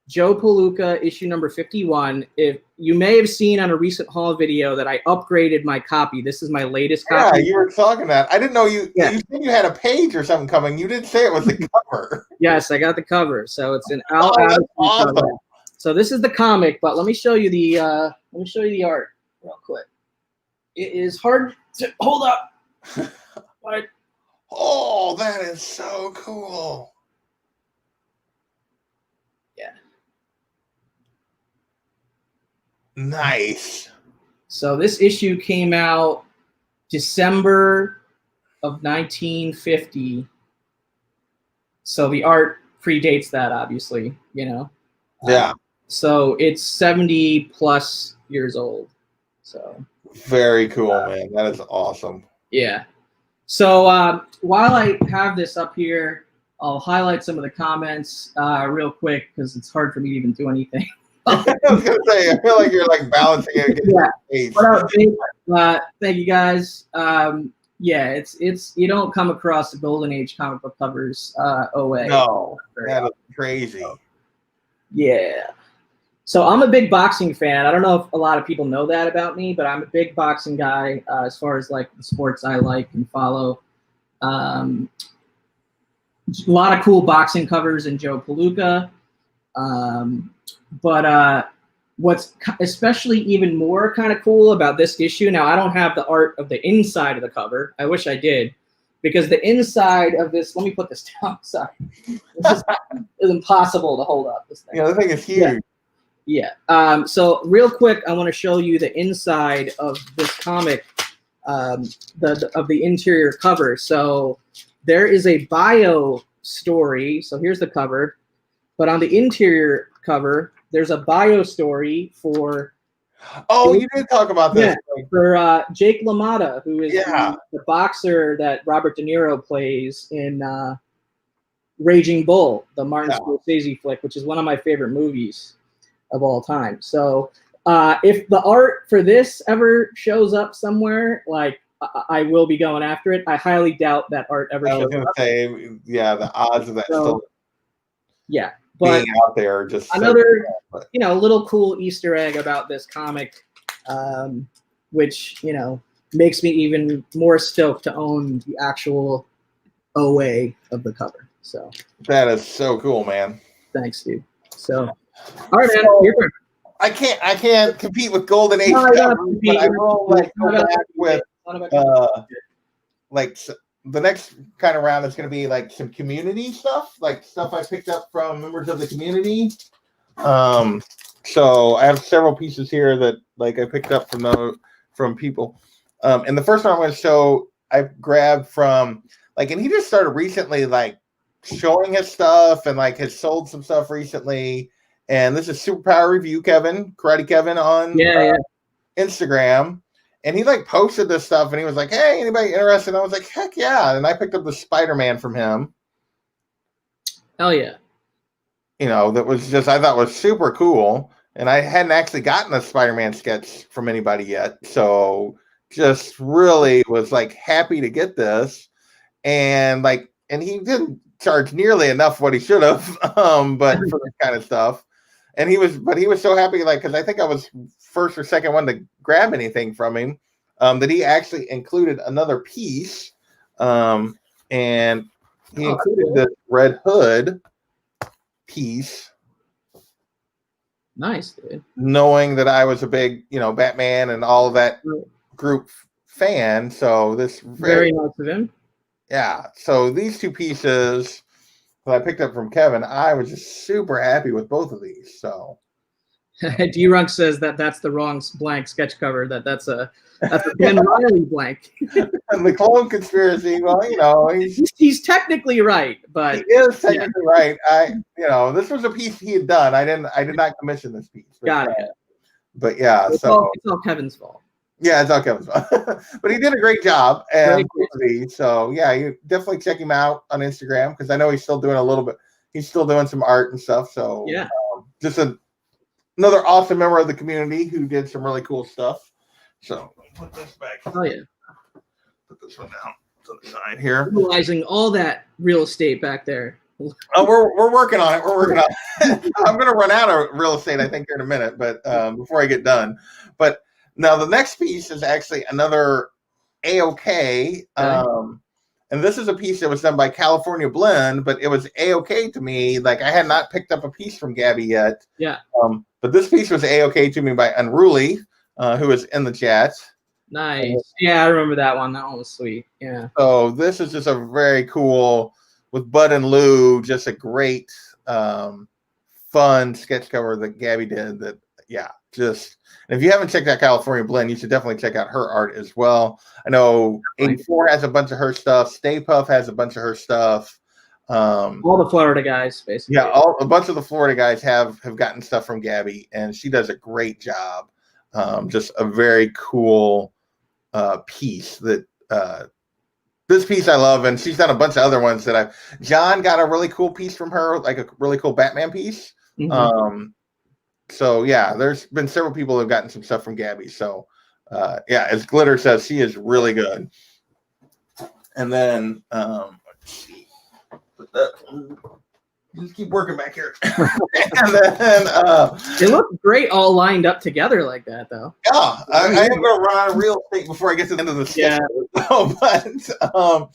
Joe Palooka, issue number 51. If you may have seen on a recent haul video that I upgraded my copy. This is my latest copy. Yeah, you were talking that. I didn't know you. Yeah. You said you had a page or something coming. You didn't say it was the cover. Yes, I got the cover. So it's an Al Avison cover. So this is the comic, but let me show you the art real quick. It is hard to hold up. But oh, that is so cool. Yeah. Nice. So this issue came out December of 1950. So the art predates that, obviously, you know. Yeah. So it's 70 plus years old. So very cool, man. That is awesome. Yeah. So while I have this up here, I'll highlight some of the comments real quick because it's hard for me to even do anything. I was gonna say, I feel like you're like balancing it. Yeah. What up, Jake? Thank you guys. Yeah, it's you don't come across the Golden Age comic book covers OA. No, that is crazy. Yeah. So I'm a big boxing fan. I don't know if a lot of people know that about me, but I'm a big boxing guy as far as like the sports I like and follow. A lot of cool boxing covers in Joe Palooka. But what's especially even more kind of cool about this issue, now I don't have the art of the inside of the cover. I wish I did, because the inside of this, let me put this down. Sorry. This is impossible to hold up. This thing. Yeah, the thing is huge. Yeah. So real quick, I want to show you the inside of this comic, of the interior cover. So there is a bio story. So here's the cover, but on the interior cover, there's a bio story for. Oh, you did talk about this. Yeah, for Jake LaMotta, who is the boxer that Robert De Niro plays in Raging Bull, the Martin Scorsese flick, which is one of my favorite movies of all time. So if the art for this ever shows up somewhere, like I will be going after it. I highly doubt that art ever shows up. I was going to say, yeah, the odds of that still but being out there are just another, you know, little cool Easter egg about this comic, which, you know, makes me even more stoked to own the actual OA of the cover. So that is so cool, man. Thanks, dude. So all right, man. I can't compete with Golden Age covers, but I will like go back with like the next kind of round is going to be like some community stuff, like stuff I picked up from members of the community. So I have several pieces here that like I picked up from people. And the first one I'm going to show I grabbed from like, and he just started recently like showing his stuff and like has sold some stuff recently. And this is Superpower Review Kevin, Karate Kevin on Instagram. And he like posted this stuff and he was like, hey, anybody interested? And I was like, heck yeah. And I picked up the Spider-Man from him. Hell yeah. You know, that was just, I thought was super cool. And I hadn't actually gotten a Spider-Man sketch from anybody yet. So just really was like happy to get this. And like, and he didn't charge nearly enough what he should have, but for this kind of stuff. And he was so happy, like, because I think I was first or second one to grab anything from him, that he actually included another piece, and he included the Red Hood piece. Nice, dude. knowing that I was a big, Batman and all of that group fan. So this Very nice of him. Yeah. So these two pieces that I picked up from Kevin, I was just super happy with both of these. So D-Runk says that's the wrong blank sketch cover. That's a Ben Riley blank. and the clone conspiracy, well, he's technically right, but he is technically right. This was a piece he had done. I did not commission this piece. Got it. But yeah, it's all Kevin's fault. Yeah, it's all Kevin's fault. But he did a great job. And so yeah, you definitely check him out on Instagram because I know he's still doing a little bit. He's still doing some art and stuff. So yeah, just another awesome member of the community who did some really cool stuff. So put this back. Oh yeah. Put this one down to the side here. Utilizing all that real estate back there. Oh, we're working on it. We're working on it. I'm gonna run out of real estate, I think, here in a minute, but before I get done. But now the next piece is actually another A-OK. And this is a piece that was done by California Blend, but it was A-OK to me. Like I had not picked up a piece from Gabby yet. Yeah. But this piece was A-OK to me by Unruly, who is in the chat. Nice. Yeah, I remember that one. That one was sweet. Yeah. So this is just a very cool, with Bud and Lou, just a great, fun sketch cover that Gabby did. That if you haven't checked out California Blend, you should definitely check out her art as well. I know 84 has a bunch of her stuff. Stay Puft has a bunch of her stuff. All the Florida guys, basically. Yeah, a bunch of the Florida guys have gotten stuff from Gabby, and she does a great job. Just a very cool piece that this piece I love, and she's done a bunch of other ones that John got a really cool piece from her, like a really cool Batman piece. Mm-hmm. So yeah, there's been several people who have gotten some stuff from Gabby. So as Glitter says, she is really good. And then let's see, just keep working back here. And then they look great all lined up together like that, though. Yeah, I am going to run out of real estate before I get to the end of the sketch. Yeah.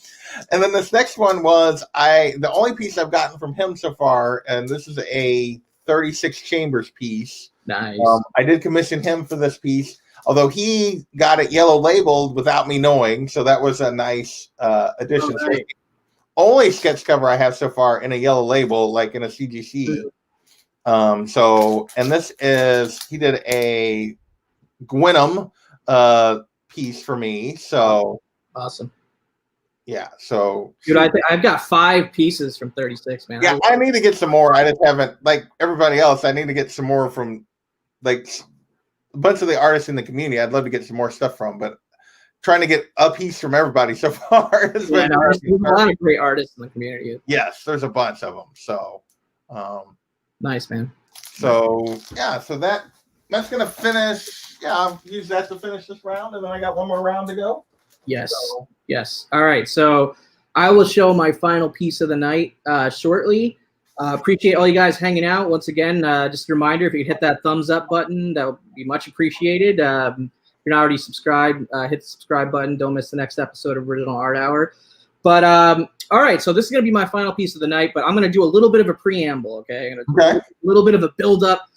And then this next one was the only piece I've gotten from him so far, and this is a 36 chambers piece. Nice. I did commission him for this piece, although he got it yellow labeled without me knowing, so that was a nice addition. Oh, right. Only sketch cover I have so far in a yellow label, like in a CGC. And this is, he did a Gwenum piece for me. So awesome. Yeah. So dude, I've got 5 pieces from 36, man. Yeah, I need to get some more. I just haven't, like everybody else, I need to get some more from like a bunch of the artists in the community. I'd love to get some more stuff from, but trying to get a piece from everybody so far has been there's a lot of great artists in the community. Yes, there's a bunch of them. So nice, man. So yeah, so that's gonna finish. Yeah, I'll use that to finish this round, and then I got one more round to go. Yes. Yes. All right. So I will show my final piece of the night shortly. Appreciate all you guys hanging out. Once again, just a reminder, if you could hit that thumbs up button, that would be much appreciated. If you're not already subscribed, hit the subscribe button. Don't miss the next episode of Original Art Hour. But all right, so this is going to be my final piece of the night, but I'm going to do a little bit of a preamble, okay? I'm gonna do a little bit of a build-up.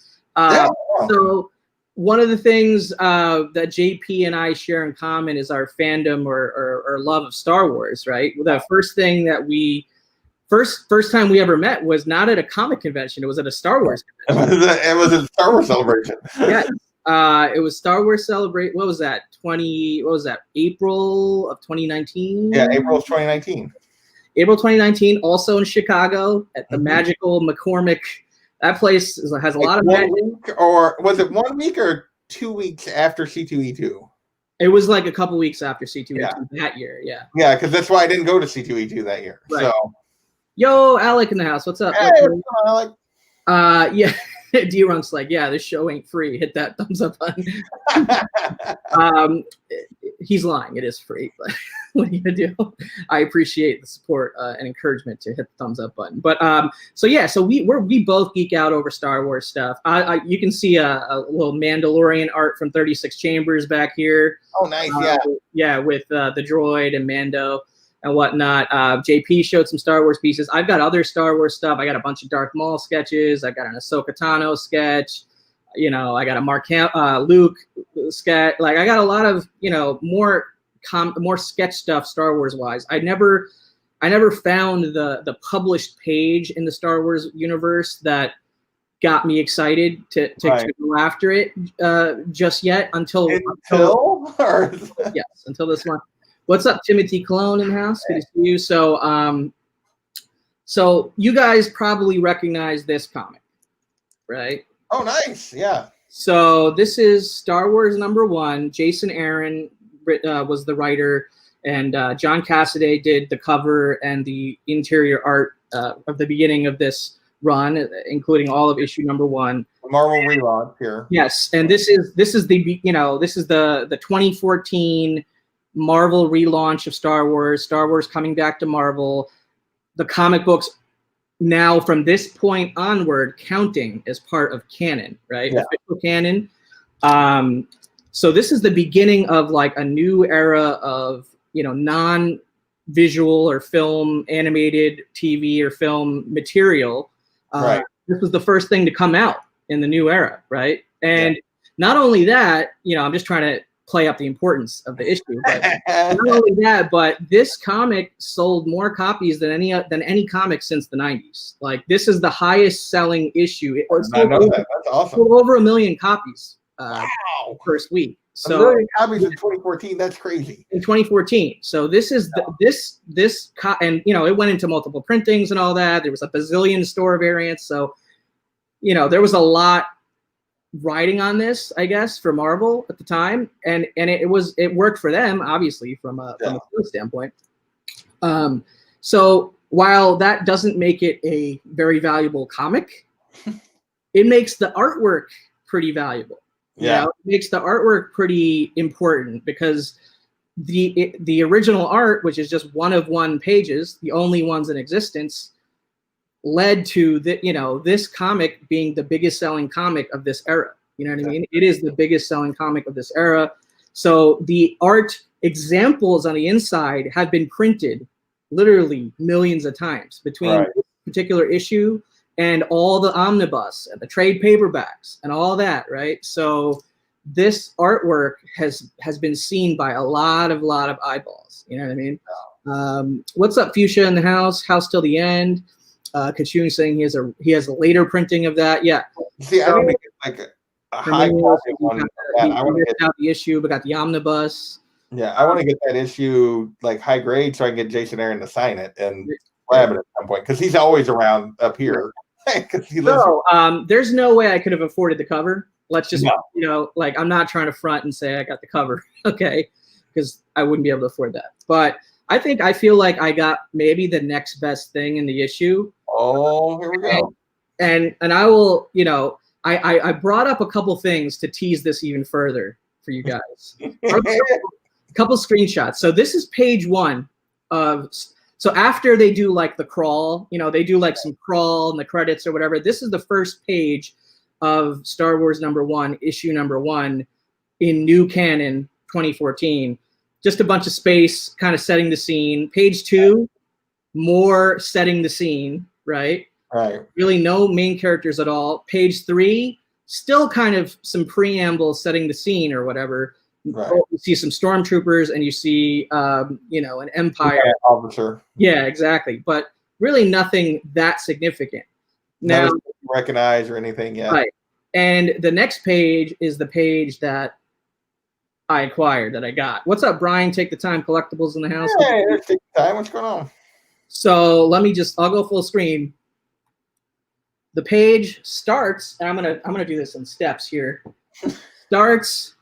So one of the things that JP and I share in common is our fandom or love of Star Wars, right? The first thing that first time we ever met was not at a comic convention. It was at a Star Wars convention. It was a Star Wars celebration. Yeah. It was Star Wars Celebrate. What was that? April of 2019? Yeah, April of 2019. April 2019, also in Chicago at the magical McCormick. That place has a lot of magic. Or was it 1 week or 2 weeks after C2E2? It was like a couple weeks after C2E2 that year, yeah. Yeah, because that's why I didn't go to C2E2 that year. Right. So, yo, Alec in the house. What's up? Hey, what's up, Alec? Yeah. D-Runk's like, yeah, this show ain't free. Hit that thumbs up button. He's lying. It is free, but what are you gonna do? I appreciate the support and encouragement to hit the thumbs up button. But so we both geek out over Star Wars stuff. You can see a little Mandalorian art from 36 Chambers back here. Oh, nice. Yeah. Yeah, with the droid and Mando and whatnot. JP showed some Star Wars pieces. I've got other Star Wars stuff. I got a bunch of Darth Maul sketches. I got an Ahsoka Tano sketch. You know, I got a Luke sketch. Like, I got a lot of, you know, more sketch stuff Star Wars wise. I never found the published page in the Star Wars universe that got me excited to go after it just yet until yes, until this one. What's up, Timothy Clone in the house? Good to see you. So so you guys probably recognize this comic, right? Oh, nice. Yeah. So this is Star Wars #1. Jason Aaron was the writer, and John Cassaday did the cover and the interior art of the beginning of this run, including all of issue #1. Marvel relaunch here. Yes, and this is the, you know, this is the 2014 Marvel relaunch of Star Wars. Star Wars coming back to Marvel. The comic books now from this point onward counting as part of canon, right? Yeah. Official canon. So this is the beginning of like a new era of, you know, non-visual or film, animated TV or film material. Right. This was the first thing to come out in the new era, right? And not only that, you know, I'm just trying to play up the importance of the issue. But not only that, but this comic sold more copies than any comic since the 90s. Like, this is the highest selling issue. I know that. That's awesome. Sold over 1 million copies first week. So 1 million copies in 2014. That's crazy. In 2014. So this is and you know, it went into multiple printings and all that. There was a bazillion store variants. So, you know, there was a lot riding on this, I guess, for Marvel at the time, and it worked for them, obviously, from a sales standpoint. So while that doesn't make it a very valuable comic, it makes the artwork pretty valuable. Yeah, you know, it makes the artwork pretty important because the original art, which is just one of one pages, the only ones in existence, led to this comic being the biggest selling comic of this era. You know what I mean? It is the biggest selling comic of this era. So the art examples on the inside have been printed literally millions of times between this particular issue and all the omnibus and the trade paperbacks and all that, right? So this artwork has been seen by a lot of eyeballs. You know what I mean? What's up, Fuchsia in the house? House till the end. Kachung saying he has a later printing of that. Yeah. See, I want to get like a high quality one. I want to get out the issue, but got the omnibus. Yeah, I want to get that issue like high grade so I can get Jason Aaron to sign it and grab it at some point because he's always around up here. There's no way I could have afforded the cover. Let's just, you know, like, I'm not trying to front and say I got the cover, okay? Because I wouldn't be able to afford that. But I feel like I got maybe the next best thing in the issue. Oh, here we go. And I will, you know, I brought up a couple things to tease this even further for you guys. A couple screenshots. So this is page 1 of. So after they do like the crawl, you know, they do like some crawl and the credits or whatever. This is the first page of Star Wars #1, issue #1 in new canon 2014. Just a bunch of space, kind of setting the scene. Page 2, more setting the scene, right? Right. Really no main characters at all. Page 3, still kind of some preamble setting the scene or whatever. Right. You see some stormtroopers and you see, you know, an Empire officer. Yeah, exactly. But really nothing that significant. Now, recognize or anything yet. Right. And the next page is the page that I acquired, that I got. What's up, Brian? Take the Time Collectibles in the house. Hey, take the time. What's going on? So I'll go full screen. The page starts, and I'm gonna do this in steps here. Starts.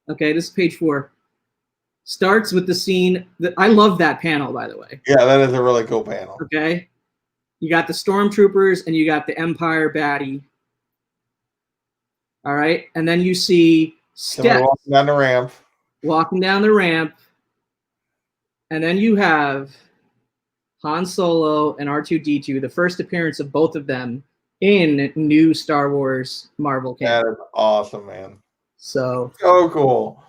Okay, this is page 4. Starts with the scene that I love that panel, by the way. Yeah, that is a really cool panel. Okay. You got the stormtroopers and you got the Empire baddie. All right. And then you see steps walking down the ramp. Walking down the ramp. And then you have Han Solo and R2-D2, the first appearance of both of them in new Star Wars Marvel canon. That is awesome, man. So cool.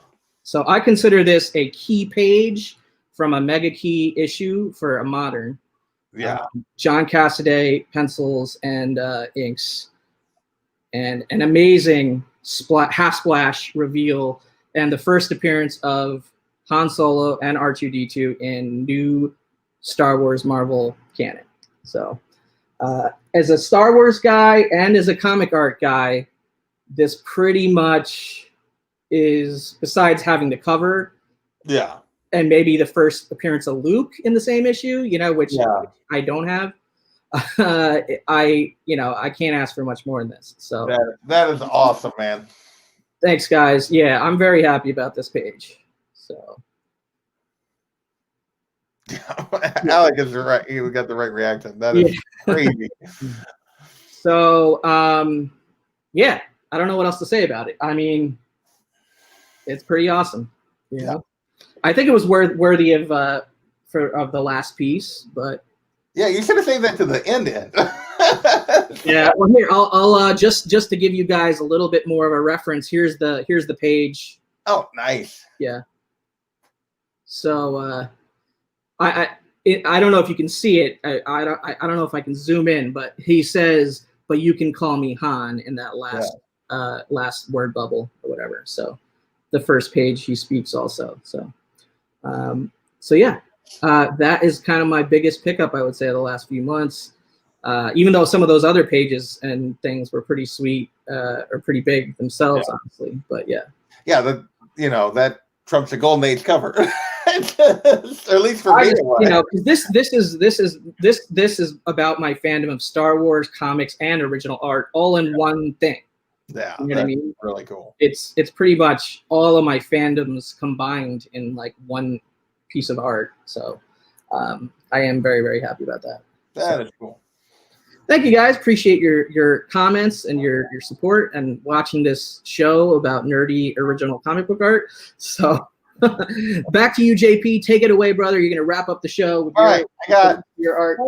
So I consider this a key page from a mega key issue for a modern. Yeah. John Cassaday pencils and inks. and an amazing half splash reveal, and the first appearance of Han Solo and R2-D2 in new Star Wars Marvel canon. So as a Star Wars guy and as a comic art guy, this pretty much is, besides having the cover, and maybe the first appearance of Luke in the same issue, which I don't have. I can't ask for much more than this. So that is awesome, man. Thanks, guys. Yeah, I'm very happy about this page. So Alec is right. We got the right reaction. That is crazy. So yeah, I don't know what else to say about it. I mean, it's pretty awesome. Yeah. I think it was worthy of the last piece, but yeah, you should have saved that to the end. Yeah, well, here I'll just to give you guys a little bit more of a reference. Here's the page. Oh, nice. Yeah. So I don't know if you can see it. I don't know if I can zoom in, but he says, "But you can call me Han" in that last word bubble or whatever. So the first page he speaks also. So yeah, that is kind of my biggest pickup, I would say, of the last few months. Even though some of those other pages and things were pretty sweet or pretty big themselves, honestly. But yeah. Yeah, that trumps a Golden Age cover. At least for me. This is about my fandom of Star Wars comics and original art all in one thing. Yeah, you know what I mean? Really cool. It's pretty much all of my fandoms combined in like one piece of art. So I am very, very happy about that. That is cool. Thank you, guys. Appreciate your comments and your support and watching this show about nerdy original comic book art. So back to you, JP. Take it away, brother. You're going to wrap up the show with I got your art.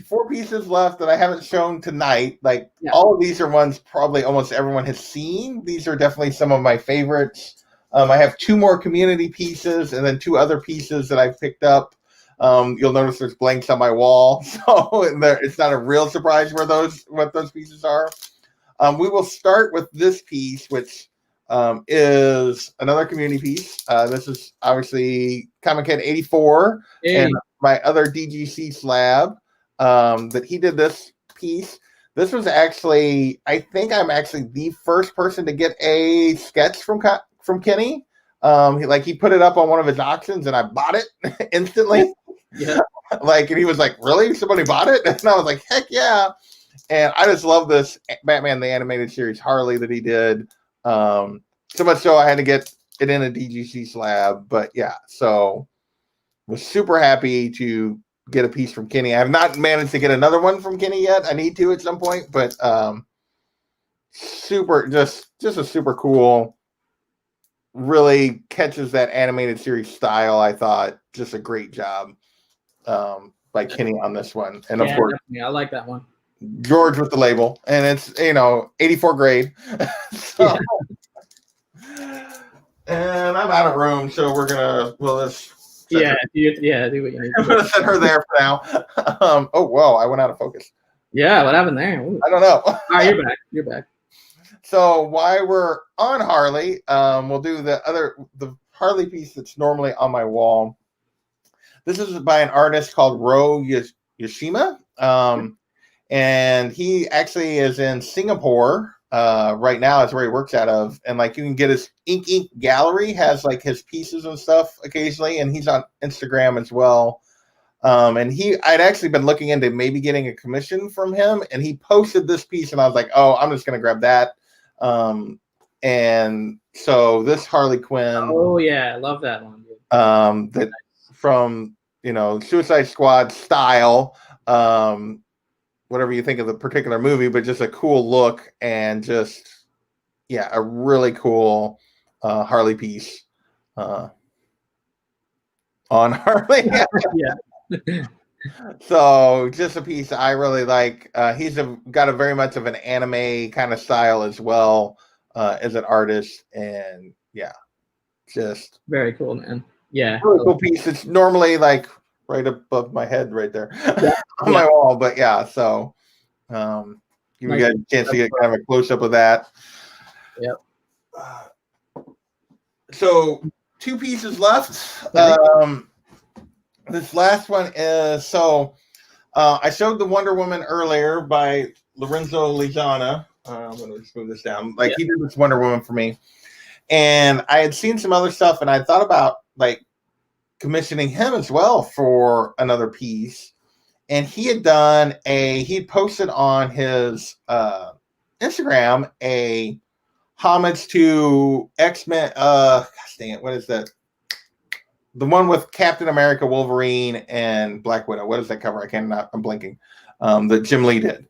Four pieces left that I haven't shown tonight. All of these are ones probably almost everyone has seen. These are definitely some of my favorites. I have two more community pieces and then two other pieces that I've picked up. You'll notice there's blanks on my wall, so it's not a real surprise what those pieces are. We will start with this piece, which is another community piece. This is obviously Comic Head 84 and my other DGC slab that he did this piece. This was actually, I think I'm actually the first person to get a sketch from Kenny. He put it up on one of his auctions and I bought it instantly. Yeah. And he was like, really? Somebody bought it? And I was like, heck yeah. And I just love this Batman the Animated Series Harley that he did. So much so I had to get it in a DGC slab. But yeah, so was super happy to get a piece from Kenny. I have not managed to get another one from Kenny yet. I need to at some point, but just a super cool, really catches that animated series style. I thought just a great job by Kenny on this one. And of course, I like that one. George with the label, and it's 84 grade. So, and I'm out of room, so we're gonna do what you need. I'm gonna set her there for now. Oh whoa, I went out of focus. Yeah, what happened there? Ooh. I don't know. All right, you're back. You're back. So while we're on Harley, we'll do the Harley piece that's normally on my wall. This is by an artist called Ro Yoshima. And he actually is in Singapore right now. Is where he works out of. And you can get his Ink gallery, has his pieces and stuff occasionally. And he's on Instagram as well. And I'd actually been looking into maybe getting a commission from him. And he posted this piece and I was like, oh, I'm just going to grab that. And so this Harley Quinn. Oh yeah, I love that one. That from Suicide Squad style, whatever you think of the particular movie, but just a cool look and just a really cool Harley piece on Harley. Yeah. So just a piece I really like. He's got a very much of an anime kind of style as well as an artist, and just very cool, man. Yeah, really cool piece. It's normally right above my head, right there on my wall. But so Give you guys a chance to get kind of a close up of that. Yep. So 2 pieces left. This last one is I showed the Wonder Woman earlier by Lorenzo Lizana. I'm going to just move this down. He did this Wonder Woman for me, and I had seen some other stuff, and I thought about commissioning him as well for another piece. And he had he'd posted on his Instagram a homage to X-Men. Gosh dang it, what is that? The one with Captain America, Wolverine, and Black Widow. What is that cover? I'm blanking. That Jim Lee did.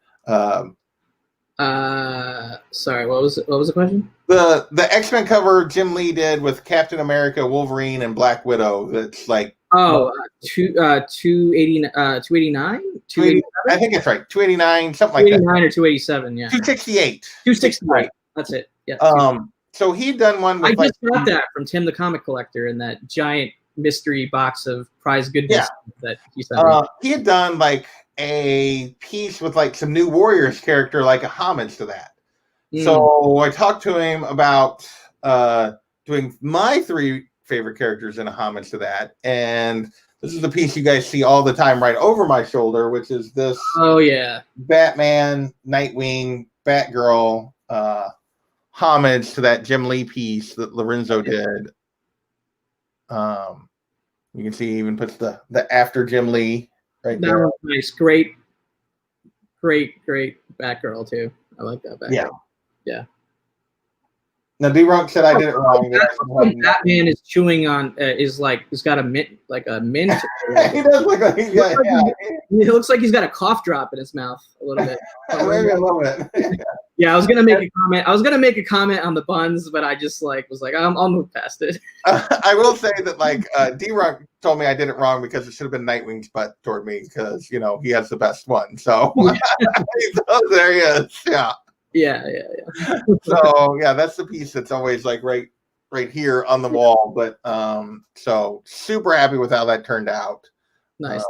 Sorry, what was the question? The X-Men cover Jim Lee did with Captain America, Wolverine, and Black Widow. That's 289, 287. I think it's right. 289, something like that. 289 or 287, yeah. 268. 268. That's it. Yeah. So he'd done one with I just got that from Tim the Comic Collector in that giant mystery box of prize goodness that he sent me. He had done a piece with some New Warriors character, a homage to that. So I talked to him about doing my 3 favorite characters in a homage to that. And this is the piece you guys see all the time right over my shoulder, which is this Batman, Nightwing, Batgirl homage to that Jim Lee piece that Lorenzo did. You can see he even puts the after Jim Lee right there. That was nice. Great Batgirl too. I like that Batgirl. Yeah. Now D-Rock said I did it wrong. Batman is chewing on he's got a mint he does look like he's got It looks like he's got a cough drop in his mouth a little bit. Maybe a little bit. Yeah, I was gonna make a comment. I was gonna make a comment on the buns, but I just was like, I'll move past it. I will say that D-Rock told me I did it wrong because it should have been Nightwing's butt toward me because he has the best one. So, so there he is. Yeah. Yeah. So that's the piece that's always right here on the wall. But so super happy with how that turned out. Nice,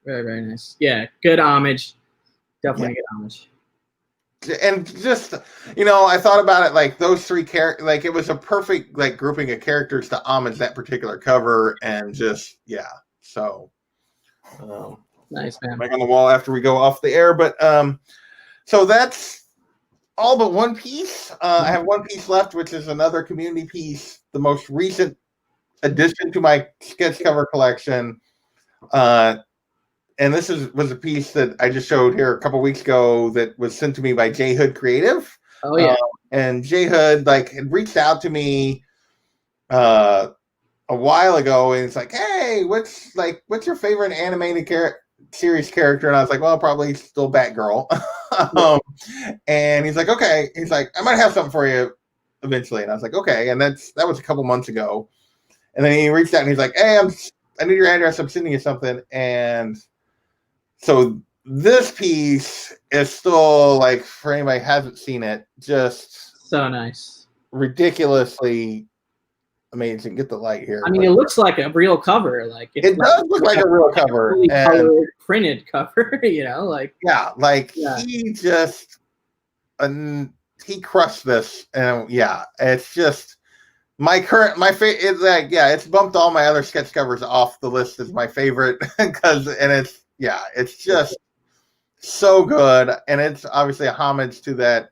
very, very nice. Yeah, good homage. Definitely good homage. And just I thought about it those 3 characters. It was a perfect grouping of characters to homage that particular cover, and just So nice, man. Back on the wall after we go off the air, but so that's all but 1 piece. I have 1 piece left, which is another community piece, the most recent addition to my sketch cover collection. And this was a piece that I just showed here a couple weeks ago that was sent to me by J Hood Creative. Oh yeah. And J Hood had reached out to me a while ago, and it's hey, what's your favorite animated series character? And I was like, well, probably still Batgirl. And he's like, okay. He's like, I might have something for you eventually. And I was like, okay. And that was a couple months ago. And then he reached out and he's like, hey, I need your address. I'm sending you something. And so this piece is still for anybody who hasn't seen it, just so nice, ridiculously amazing. Get the light here. I mean, it looks like a real cover. It does look like a real cover, really colored, printed cover. He just he crushed this, and it's just my favorite. It's it's bumped all my other sketch covers off the list as my favorite it's just so good, and it's obviously a homage to that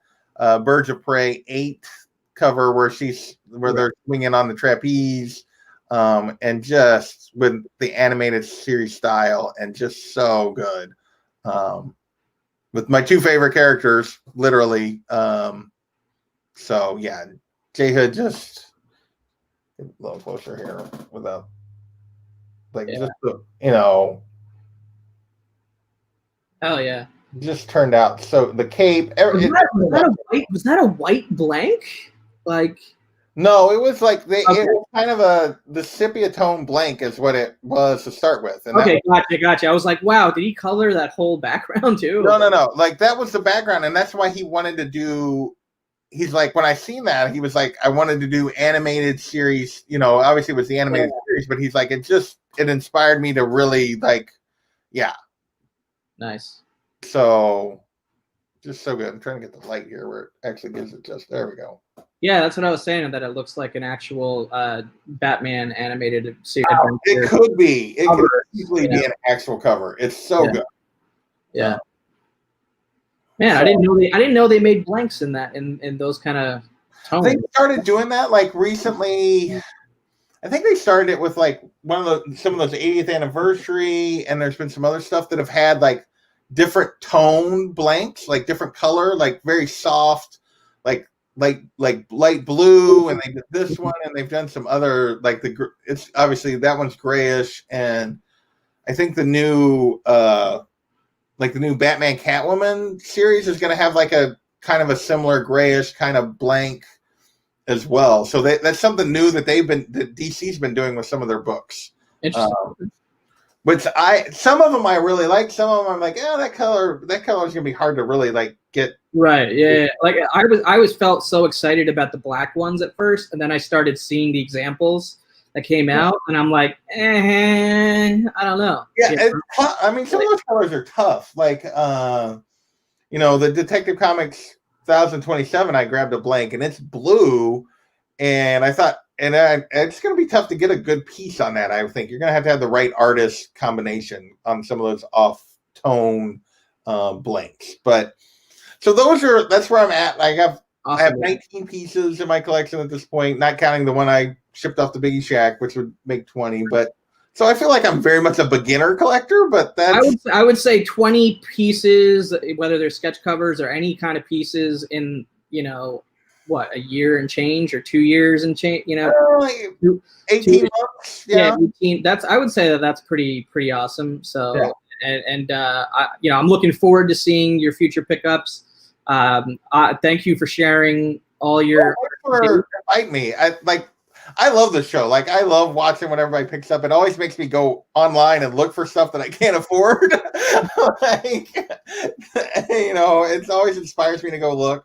Birds of Prey 8 cover where they're swinging on the trapeze, and just with the animated series style, and just so good. With my 2 favorite characters, literally. So J Hood, just a little closer here without just Hell yeah. Just turned out so the cape. Was that a white blank? No, it was it was kind of the sepia tone blank is what it was to start with. And gotcha. I was like, wow, did he color that whole background too? No. That was the background, and that's why he wanted to do. He's like, when I seen that, he was like, I wanted to do animated series. Obviously it was the animated series, but he's like, it inspired me to really Nice. So Just so good. I'm trying to get the light here where it actually gives it just. There we go. Yeah, that's what I was saying. That it looks like an actual Batman animated series. It could be. It could easily be an actual cover. It's so good. Yeah. Man, so, I didn't know they made blanks in that in those kind of tones. They started doing that like recently. I think they started it with like some of those 80th anniversary, and there's been some other stuff that have had like different tone blanks, like different color, like very soft, like light blue, and they did this one, and they've done some other like it's obviously that one's grayish, and I think the new Batman Catwoman series is going to have like a kind of a similar grayish kind of blank as well. So that's something new that that DC's been doing with some of their books. Interesting. Which some of them I really like. Some of them I'm like, that color is going to be hard to really like get. Right. Yeah. Like I was felt so excited about the black ones at first, and then I started seeing the examples that came out, and I'm like, I don't know. Yeah. I mean, some of those colors are tough. Like, the Detective Comics 1027, I grabbed a blank, and it's blue, and I thought, it's going to be tough to get a good piece on that. I think you're going to have the right artist combination on some of those off-tone blanks. But so that's where I'm at. I have 19 pieces in my collection at this point, not counting the one I shipped off the Biggie Shack, which would make 20. But so I feel like I'm very much a beginner collector. But I would say 20 pieces, whether they're sketch covers or any kind of pieces in a year and change or 2 years and change, 18 months. Yeah, 18. I would say that's pretty awesome. So, I'm looking forward to seeing your future pickups. Thank you for sharing all your. Invite me. I love the show. Like, I love watching what everybody picks up. It always makes me go online and look for stuff that I can't afford. It always inspires me to go look.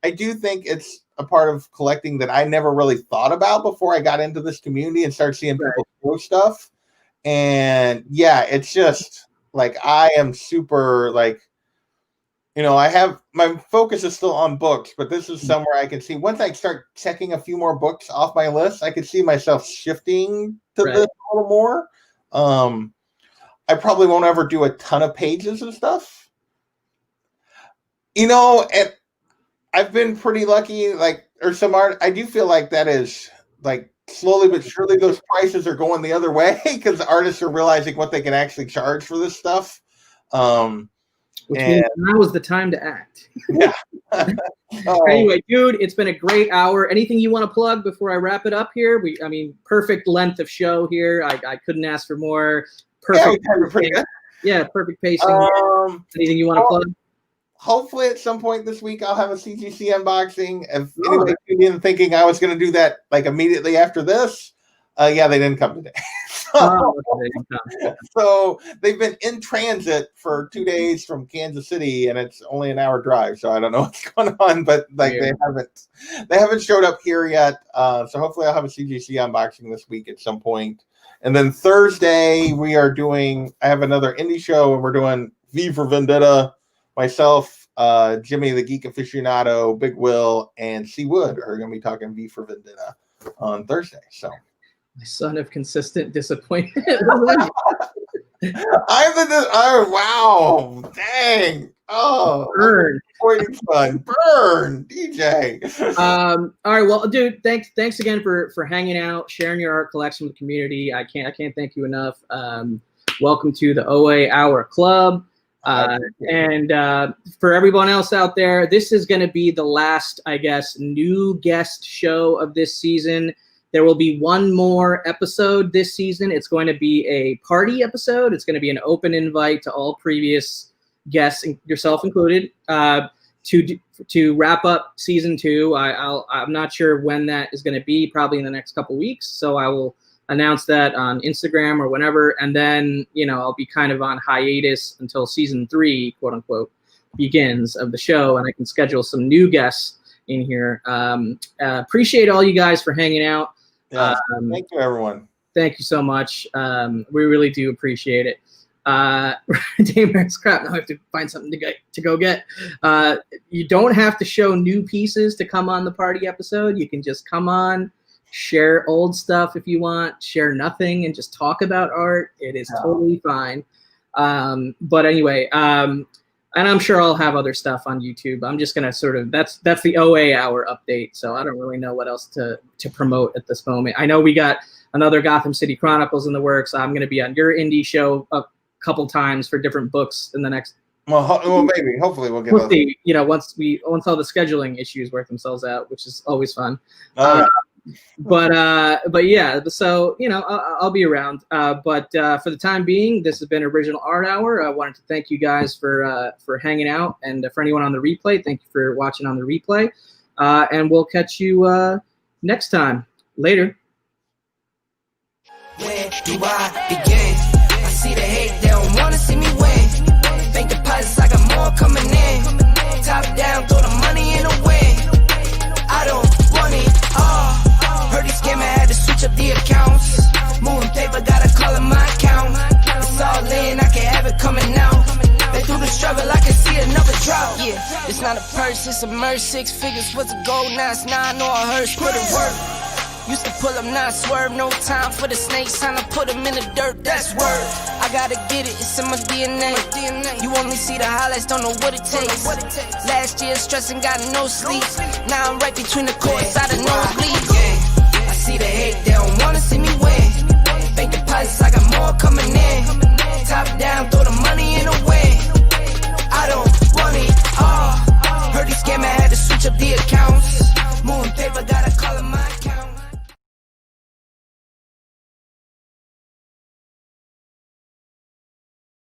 I do think it's a part of collecting that I never really thought about before I got into this community and started seeing people throw stuff. And yeah, it's just like, I am super like, I have my focus is still on books, but this is somewhere I can see once I start checking a few more books off my list, I can see myself shifting to this a little more. I probably won't ever do a ton of pages and stuff, and I've been pretty lucky, or some art. I do feel like that is like slowly but surely those prices are going the other way because artists are realizing what they can actually charge for this stuff. Which means now is the time to act. Yeah. Anyway, dude, it's been a great hour. Anything you want to plug before I wrap it up here? Perfect length of show here. I couldn't ask for more. Perfect. Yeah, perfect pacing. Anything you want to plug? Hopefully at some point this week I'll have a CGC unboxing. If anybody tuned in thinking I was going to do that like immediately after this, they didn't come today. So they've been in transit for 2 days from Kansas City, and it's only an hour drive. So I don't know what's going on, but they haven't showed up here yet. So hopefully I'll have a CGC unboxing this week at some point. And then Thursday I have another indie show, and we're doing V for Vendetta. Myself, Jimmy the Geek Aficionado, Big Will, and C Wood are going to be talking V for Vendetta on Thursday. So, my son of consistent disappointment. Wow, dang, burn, burn, DJ. All right, well, dude, thanks again for hanging out, sharing your art collection with the community. I can't thank you enough. Welcome to the OA Hour Club. And for everyone else out there, this is going to be the last, I guess, new guest show of this season. There will be one more episode this season. It's going to be a party episode. It's going to be an open invite to all previous guests, yourself included, to wrap up season 2. I'm not sure when that is going to be, probably in the next couple weeks. So I will announce that on Instagram or whenever, and then I'll be kind of on hiatus until season 3, quote unquote, begins of the show, and I can schedule some new guests in here. Appreciate all you guys for hanging out. Yeah, thank you, everyone. Thank you so much. We really do appreciate it. Damer's crap. Now I have to find something to go get. You don't have to show new pieces to come on the party episode. You can just come on, share old stuff if you want, share nothing, and just talk about art. It is totally fine. But anyway, and I'm sure I'll have other stuff on YouTube. I'm just gonna sort of that's the OA hour update. So I don't really know what else to promote at this moment. I know we got another Gotham City Chronicles in the works. I'm gonna be on your indie show a couple times for different books in the next. Well, maybe. Hopefully, we'll get. We'll see. You know, once all the scheduling issues work themselves out, which is always fun. But yeah, so you know, I'll be around. But for the time being, this has been Original Art Hour. I wanted to thank you guys for hanging out, and for anyone on the replay, thank you for watching on the replay. And we'll catch you next time. Later. Where do I begin? I see the hate, they don't wanna see me win. Bank deposits, I got more coming in. Top down, throw the money in the wind. I don't want it all. Heard this game, I had to switch up the accounts. Moving paper, gotta call it my account. It's all in, I can have it coming out. Been through the struggle, I can see another drought. Yeah, it's not a purse, it's a merce. 6 figures was a goal, now it's 9 or a hearse. Put it work. Used to pull up, not swerve. No time for the snakes, time to put them in the dirt. That's word. I gotta get it, it's in my DNA. You only see the highlights, don't know what it takes. Last year stressing, got no sleep. Now I'm right between the courts, out of no bleed. I see the hate, they don't wanna see me win.